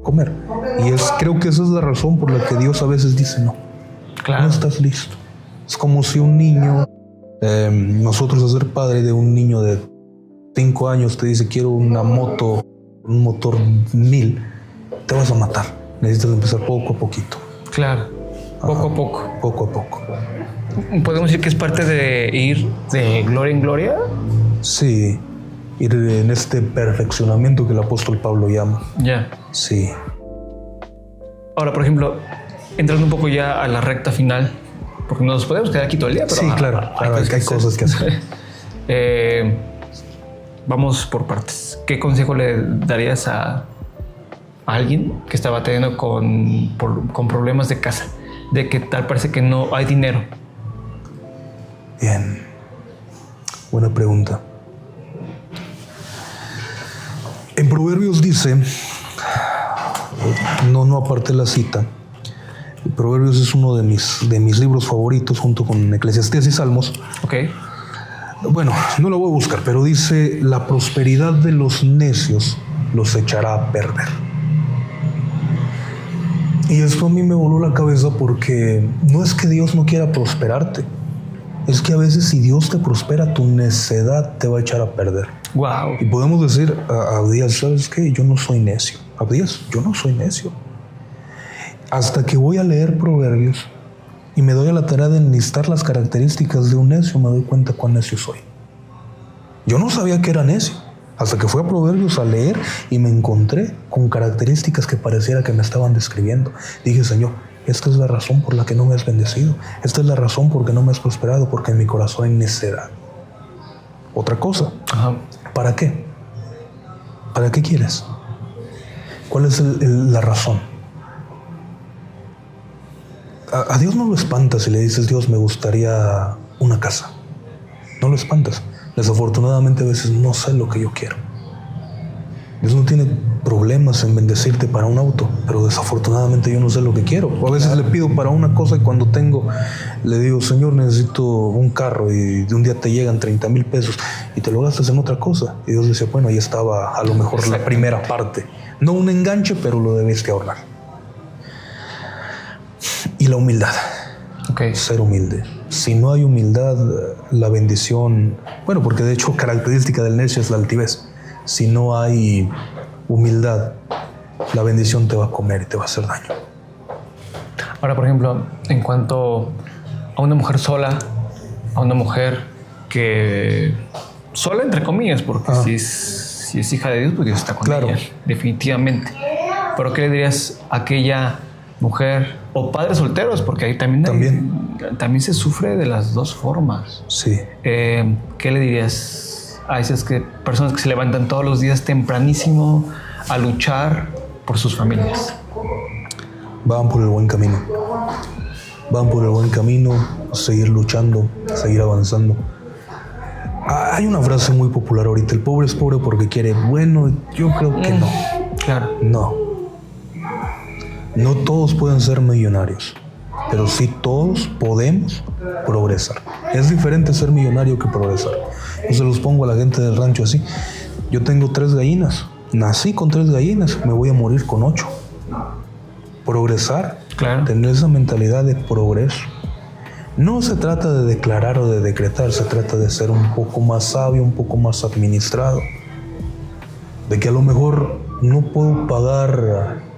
comer. Y creo que esa es la razón por la que Dios a veces dice no. Claro. No estás listo. Es como si un niño, nosotros a ser padre de un niño de 5 años te dice quiero una moto, un motor 1000, te vas a matar. Necesitas empezar poco a poquito. Claro, poco a poco. Poco a poco. ¿Podemos decir que es parte de ir de gloria en gloria? Sí, ir en este perfeccionamiento que el apóstol Pablo llama. Ya. Sí. Ahora, por ejemplo, entrando un poco ya a la recta final, porque nos podemos quedar aquí todo el día, pero sí, claro, hay cosas que hacer. Vamos por partes. ¿Qué consejo le darías a alguien que está batallando con problemas de casa? De que tal parece que no hay dinero. Bien. Buena pregunta. En Proverbios dice, no aparté la cita. Proverbios es uno de mis libros favoritos junto con Eclesiastés y Salmos. Ok. Bueno, no lo voy a buscar, pero dice, la prosperidad de los necios los echará a perder. Y esto a mí me voló la cabeza porque no es que Dios no quiera prosperarte. Es que a veces si Dios te prospera, tu necedad te va a echar a perder. Wow. Y podemos decir a Abdías, ¿sabes qué? Yo no soy necio. Abdías, yo no soy necio. Hasta que voy a leer Proverbios y me doy a la tarea de enlistar las características de un necio, me doy cuenta cuán necio soy. Yo no sabía que era necio, hasta que fui a Proverbios a leer y me encontré con características que pareciera que me estaban describiendo. Dije, Señor, esta es la razón por la que no me has bendecido. Esta es la razón por la que no me has prosperado, porque en mi corazón hay necedad. Otra cosa. Ajá. ¿Para qué? ¿Para qué quieres? ¿Cuál es la razón? A Dios no lo espantas si le dices, Dios, me gustaría una casa. No lo espantas. Desafortunadamente a veces no sé lo que yo quiero. Dios no tiene problemas en bendecirte para un auto, pero desafortunadamente yo no sé lo que quiero. O a veces le pido para una cosa y cuando tengo, le digo, Señor, necesito un carro, y de un día te llegan 30,000 pesos y te lo gastas en otra cosa. Y Dios dice, bueno, ahí estaba a lo mejor la primera parte. No un enganche, pero lo debes de ahorrar. Y la humildad. Ser humilde. Si no hay humildad, la bendición, bueno, porque de hecho característica del necio es la altivez. Si no hay humildad, la bendición te va a comer y te va a hacer daño. Ahora, por ejemplo, en cuanto a una mujer sola, a una mujer que sola entre comillas, porque si es hija de Dios, pues Dios está con ella, definitivamente. Pero ¿qué le dirías a aquella mujer o padres solteros? Porque ahí también se sufre de las dos formas. Sí. ¿Qué le dirías a esas personas que se levantan todos los días tempranísimo a luchar por sus familias? Van por el buen camino. Van por el buen camino, a seguir luchando, a seguir avanzando. Hay una frase muy popular ahorita, el pobre es pobre porque quiere. Bueno, yo creo que no. Claro. No todos pueden ser millonarios, pero sí todos podemos progresar. Es diferente ser millonario que progresar. Yo se los pongo a la gente del rancho así. Yo tengo 3 gallinas. Nací con 3 gallinas. Me voy a morir con 8. Progresar. Claro. Tener esa mentalidad de progreso. No se trata de declarar o de decretar. Se trata de ser un poco más sabio, un poco más administrado. De que a lo mejor no puedo pagar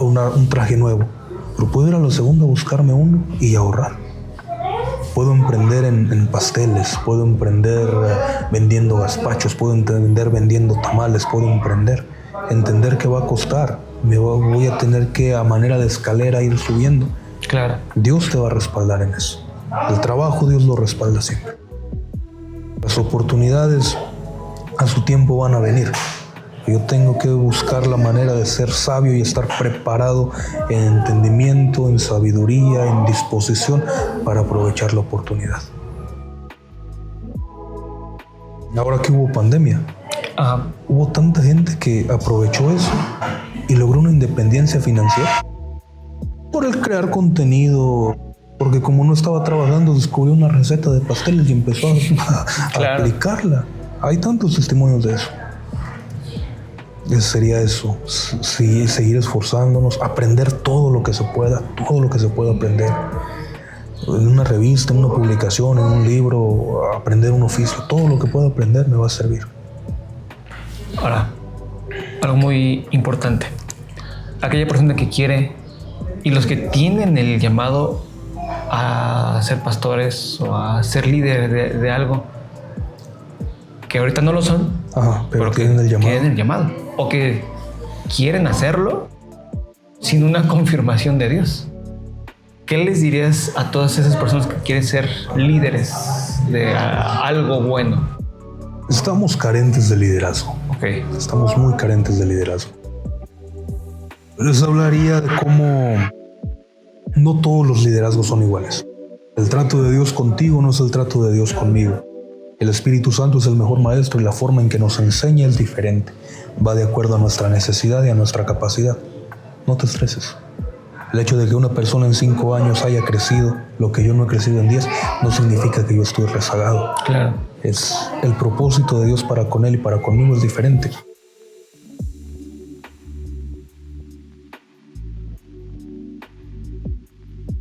un traje nuevo, pero puedo ir a la segunda a buscarme uno y ahorrar. Puedo emprender en pasteles, puedo emprender vendiendo gazpachos, puedo emprender vendiendo tamales, puedo entender que va a costar, voy a tener que a manera de escalera ir subiendo. Claro. Dios te va a respaldar en eso. El trabajo Dios lo respalda siempre. Las oportunidades a su tiempo van a venir. Yo tengo que buscar la manera de ser sabio y estar preparado en entendimiento, en sabiduría, en disposición para aprovechar la oportunidad. Ahora que hubo pandemia, hubo tanta gente que aprovechó eso y logró una independencia financiera por el crear contenido, porque como no estaba trabajando descubrió una receta de pasteles y empezó a aplicarla. Hay tantos testimonios de eso. Sería eso, seguir esforzándonos, aprender todo lo que se pueda aprender. En una revista, en una publicación, en un libro, aprender un oficio, todo lo que pueda aprender me va a servir. Ahora, algo muy importante. Aquella persona que quiere y los que tienen el llamado a ser pastores o a ser líder de algo, que ahorita no lo son, pero que tienen el llamado. O que quieren hacerlo sin una confirmación de Dios. ¿Qué les dirías a todas esas personas que quieren ser líderes de algo bueno? Estamos carentes de liderazgo. Estamos muy carentes de liderazgo. Les hablaría de cómo no todos los liderazgos son iguales. El trato de Dios contigo no es el trato de Dios conmigo. El Espíritu Santo es el mejor maestro y la forma en que nos enseña es diferente. Va de acuerdo a nuestra necesidad y a nuestra capacidad. No te estreses. El hecho de que una persona en 5 años haya crecido lo que yo no he crecido en 10 no significa que yo estoy rezagado. Claro. Es el propósito de Dios para con él y para conmigo es diferente.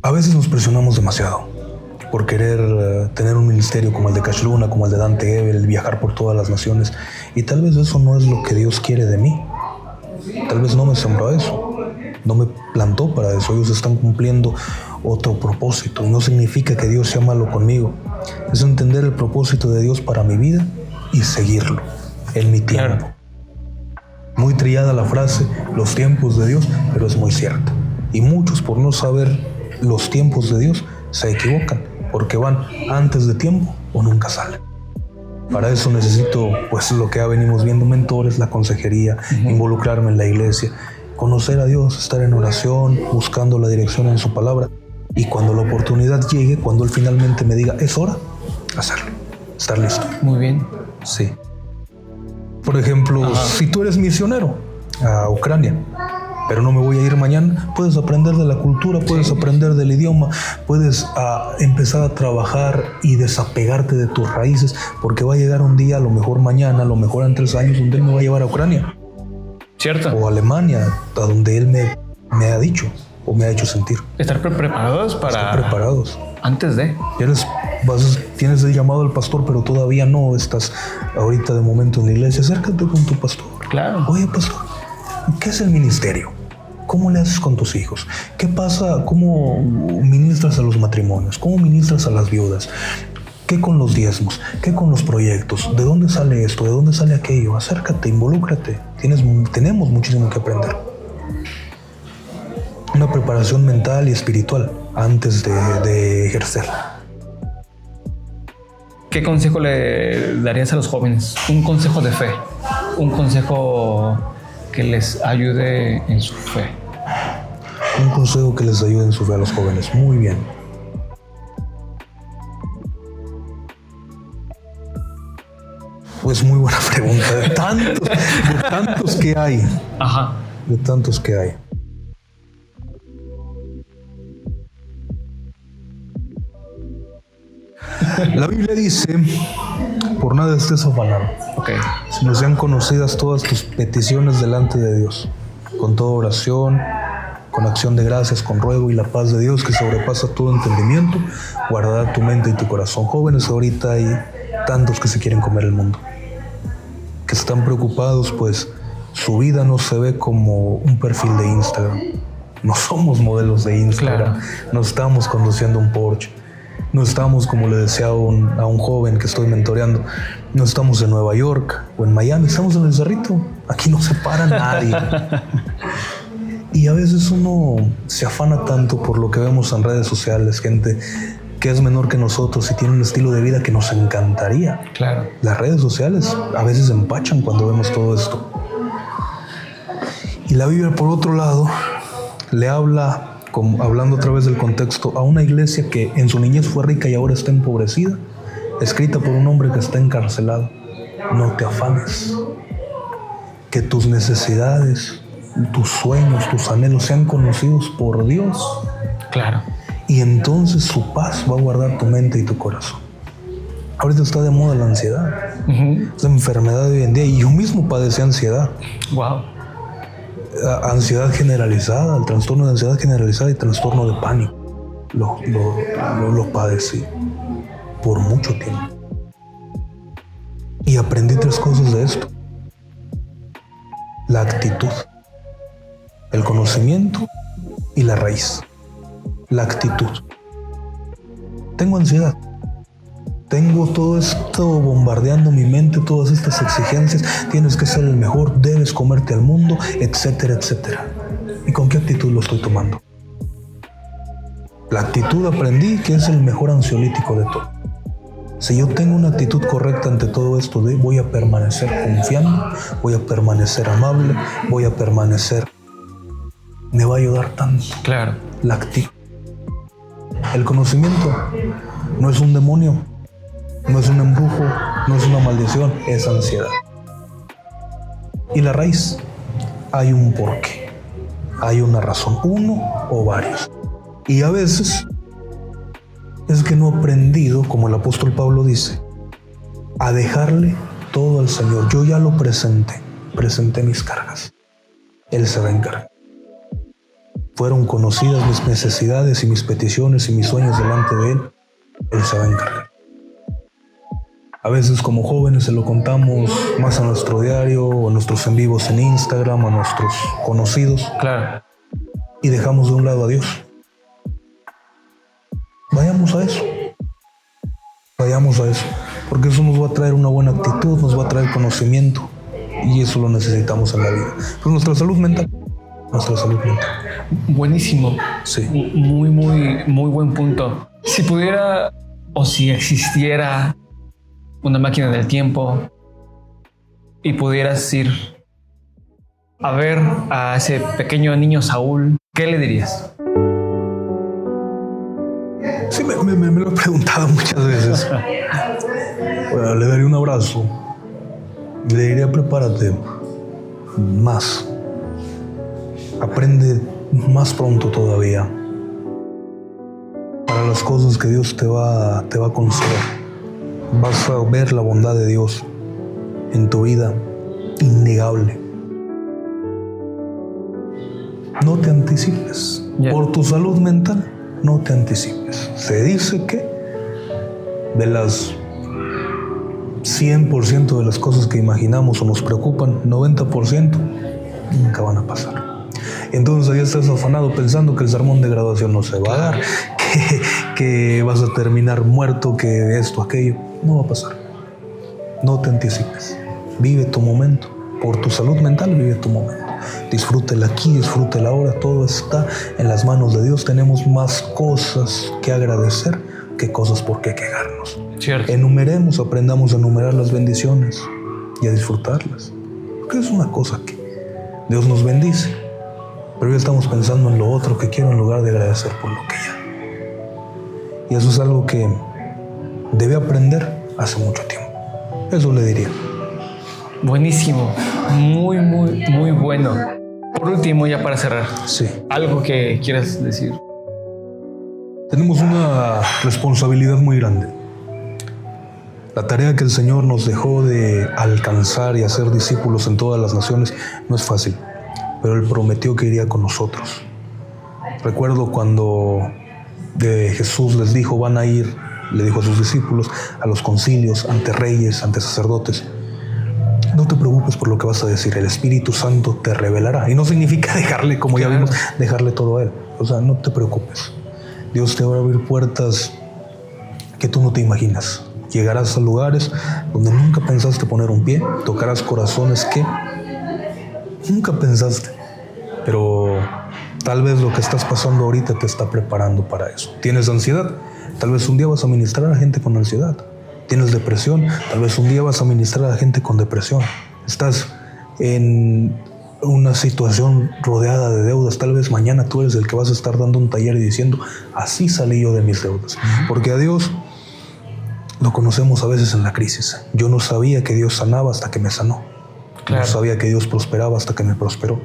A veces nos presionamos demasiado por querer tener un ministerio como el de Cash Luna, como el de Dante Gebel, el viajar por todas las naciones. Y tal vez eso no es lo que Dios quiere de mí. Tal vez no me sembró eso. No me plantó para eso. Ellos están cumpliendo otro propósito. Y no significa que Dios sea malo conmigo. Es entender el propósito de Dios para mi vida y seguirlo en mi tiempo. Claro. Muy trillada la frase, los tiempos de Dios, pero es muy cierta. Y muchos, por no saber los tiempos de Dios, se equivocan, porque van antes de tiempo o nunca salen. Para eso necesito, pues, lo que ya venimos viendo, mentores, la consejería, involucrarme en la iglesia, conocer a Dios, estar en oración, buscando la dirección en su palabra. Y cuando la oportunidad llegue, cuando él finalmente me diga, es hora, hacerlo, estar listo. Muy bien. Sí. Por ejemplo, si tú eres misionero a Ucrania, pero no me voy a ir mañana, puedes aprender de la cultura, puedes aprender del idioma, puedes empezar a trabajar y desapegarte de tus raíces, porque va a llegar un día, a lo mejor mañana, a lo mejor en 3 años, donde él me va a llevar a Ucrania. Cierto. O a Alemania, a donde él me ha dicho o me ha hecho sentir. Estar preparados para... Estar preparados. Antes de... Tienes el llamado al pastor, pero todavía no estás ahorita de momento en la iglesia. Acércate con tu pastor. Claro. Oye, pastor, ¿qué es el ministerio? ¿Cómo le haces con tus hijos? ¿Qué pasa? ¿Cómo ministras a los matrimonios? ¿Cómo ministras a las viudas? ¿Qué con los diezmos? ¿Qué con los proyectos? ¿De dónde sale esto? ¿De dónde sale aquello? Acércate, involúcrate. Tenemos muchísimo que aprender. Una preparación mental y espiritual antes de ejercer. ¿Qué consejo le darías a los jóvenes? Un consejo de fe. Un consejo que les ayude en su fe. Un consejo que les ayude en su fe a los jóvenes. Muy bien. Pues muy buena pregunta. De tantos que hay. Ajá. De tantos que hay. La Biblia dice, por nada estés afanado, sino sean conocidas todas tus peticiones delante de Dios, con toda oración, con acción de gracias, con ruego, y la paz de Dios que sobrepasa todo entendimiento, guardará tu mente y tu corazón. Jóvenes, ahorita hay tantos que se quieren comer el mundo, que están preocupados, pues su vida no se ve como un perfil de Instagram. No somos modelos de Instagram, no estamos conduciendo un Porsche. No estamos, como le decía a un joven que estoy mentoreando, no estamos en Nueva York o en Miami, estamos en el Cerrito. Aquí no se para nadie. Y a veces uno se afana tanto por lo que vemos en redes sociales, gente que es menor que nosotros y tiene un estilo de vida que nos encantaría. Claro. Las redes sociales a veces empachan cuando vemos todo esto. Y la Biblia, por otro lado, le habla, hablando a través del contexto, a una iglesia que en su niñez fue rica y ahora está empobrecida, escrita por un hombre que está encarcelado. No te afanes. Que tus necesidades, tus sueños, tus anhelos sean conocidos por Dios. Claro. Y entonces su paz va a guardar tu mente y tu corazón. Ahorita está de moda la ansiedad. Es la enfermedad de hoy en día. Y yo mismo padecí ansiedad. Wow. Ansiedad generalizada, el trastorno de ansiedad generalizada y trastorno de pánico. Lo padecí por mucho tiempo. Y aprendí 3 cosas de esto. La actitud, el conocimiento y la raíz. La actitud. Tengo ansiedad. Tengo todo esto bombardeando mi mente, todas estas exigencias. Tienes que ser el mejor, debes comerte al mundo, etcétera, etcétera. ¿Y con qué actitud lo estoy tomando? La actitud aprendí que es el mejor ansiolítico de todo. Si yo tengo una actitud correcta ante todo esto, voy a permanecer confiando, voy a permanecer amable, voy a permanecer... Me va a ayudar tanto. Claro. La actitud. El conocimiento no es un demonio. No es un embrujo, no es una maldición, es ansiedad. Y la raíz, hay un porqué, hay una razón, uno o varios. Y a veces es que no he aprendido, como el apóstol Pablo dice, a dejarle todo al Señor. Yo ya lo presenté mis cargas. Él se va a encargar. Fueron conocidas mis necesidades y mis peticiones y mis sueños delante de Él. Él se va a encargar. A veces como jóvenes se lo contamos más a nuestro diario o a nuestros en vivos en Instagram, a nuestros conocidos. Claro. Y dejamos de un lado a Dios. Vayamos a eso. Vayamos a eso. Porque eso nos va a traer una buena actitud, nos va a traer conocimiento. Y eso lo necesitamos en la vida. Pues nuestra salud mental. Nuestra salud mental. Buenísimo. Sí. Muy buen punto. Si pudiera o si existiera una máquina del tiempo y pudieras ir a ver a ese pequeño niño Saúl, ¿qué le dirías? Sí, me lo he preguntado muchas veces. Bueno, le daría un abrazo. Le diría, prepárate más. Aprende más pronto todavía. Para las cosas que Dios te va a conceder. Vas a ver la bondad de Dios en tu vida, innegable. No te anticipes. Por tu salud mental, no te anticipes. Se dice que de las 100% de las cosas que imaginamos o nos preocupan, 90% nunca van a pasar. Entonces ahí estás afanado pensando que el sermón de graduación no se va a dar, que vas a terminar muerto, que esto, aquello. No va a pasar. No te anticipes. Vive tu momento. Por tu salud mental, vive tu momento. Disfruta el aquí, disfruta el ahora. Todo está en las manos de Dios. Tenemos más cosas que agradecer que cosas por qué quejarnos. Cierto. Enumeremos, aprendamos a enumerar las bendiciones y a disfrutarlas. Porque es una cosa que Dios nos bendice, pero ya estamos pensando en lo otro que quiero en lugar de agradecer por lo que ya. Y eso es algo que debe aprender hace mucho tiempo. Eso le diría. Buenísimo. Muy, muy, muy bueno. Por último, ya para cerrar. Sí. ¿Algo que quieras decir? Tenemos una responsabilidad muy grande. La tarea que el Señor nos dejó de alcanzar y hacer discípulos en todas las naciones no es fácil, pero Él prometió que iría con nosotros. Recuerdo cuando Jesús les dijo, van a ir, le dijo a sus discípulos, a los concilios, ante reyes, ante sacerdotes. No te preocupes por lo que vas a decir, el Espíritu Santo te revelará. Y no significa dejarle, como ya vimos, dejarle todo a Él. O sea, no te preocupes. Dios te va a abrir puertas que tú no te imaginas. Llegarás a lugares donde nunca pensaste poner un pie. Tocarás corazones que nunca pensaste. Pero tal vez lo que estás pasando ahorita te está preparando para eso. ¿Tienes ansiedad? Tal vez un día vas a ministrar a gente con ansiedad. ¿Tienes depresión? Tal vez un día vas a ministrar a gente con depresión. Estás en una situación rodeada de deudas. Tal vez mañana tú eres el que vas a estar dando un taller y diciendo, así salí yo de mis deudas. Porque a Dios lo conocemos a veces en la crisis. Yo no sabía que Dios sanaba hasta que me sanó. No sabía que Dios prosperaba hasta que me prosperó.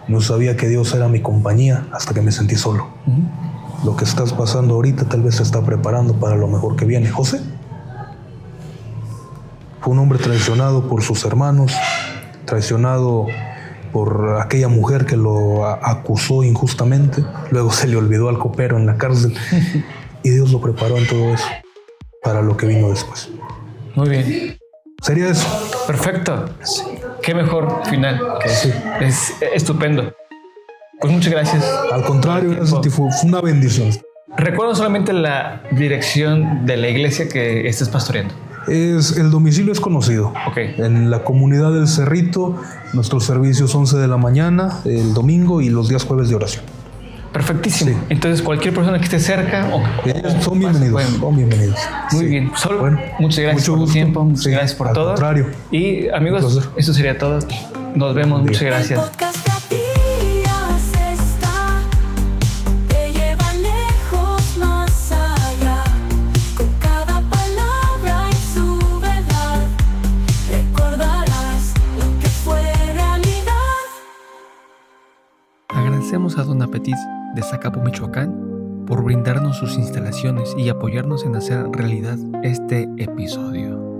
No sabía que Dios era mi compañía hasta que me sentí solo. Lo que estás pasando ahorita tal vez te está preparando para lo mejor que viene. José fue un hombre traicionado por sus hermanos, traicionado por aquella mujer que lo acusó injustamente. Luego se le olvidó al copero en la cárcel. Y Dios lo preparó en todo eso para lo que vino después. Muy bien. ¿Sería eso? Perfecto. Sí. Qué mejor final. Sí. Es estupendo. Pues muchas gracias. Al contrario, gracias a ti. Fue una bendición. Recuerdo solamente la dirección de la iglesia que estés pastoreando. El domicilio es conocido. Okay. En la comunidad del Cerrito, nuestros servicios 11 de la mañana, el domingo y los días jueves de oración. Perfectísimo. Sí. Entonces, cualquier persona que esté cerca son bienvenidos. Son bienvenidos. Muy bien. Bueno, muchas gracias por tu tiempo. Muchas gracias por todo. Al contrario. Y amigos, eso sería todo. Nos vemos. Muchas gracias. Agradecemos a Don Apetit de Zacapu, Michoacán, por brindarnos sus instalaciones y apoyarnos en hacer realidad este episodio.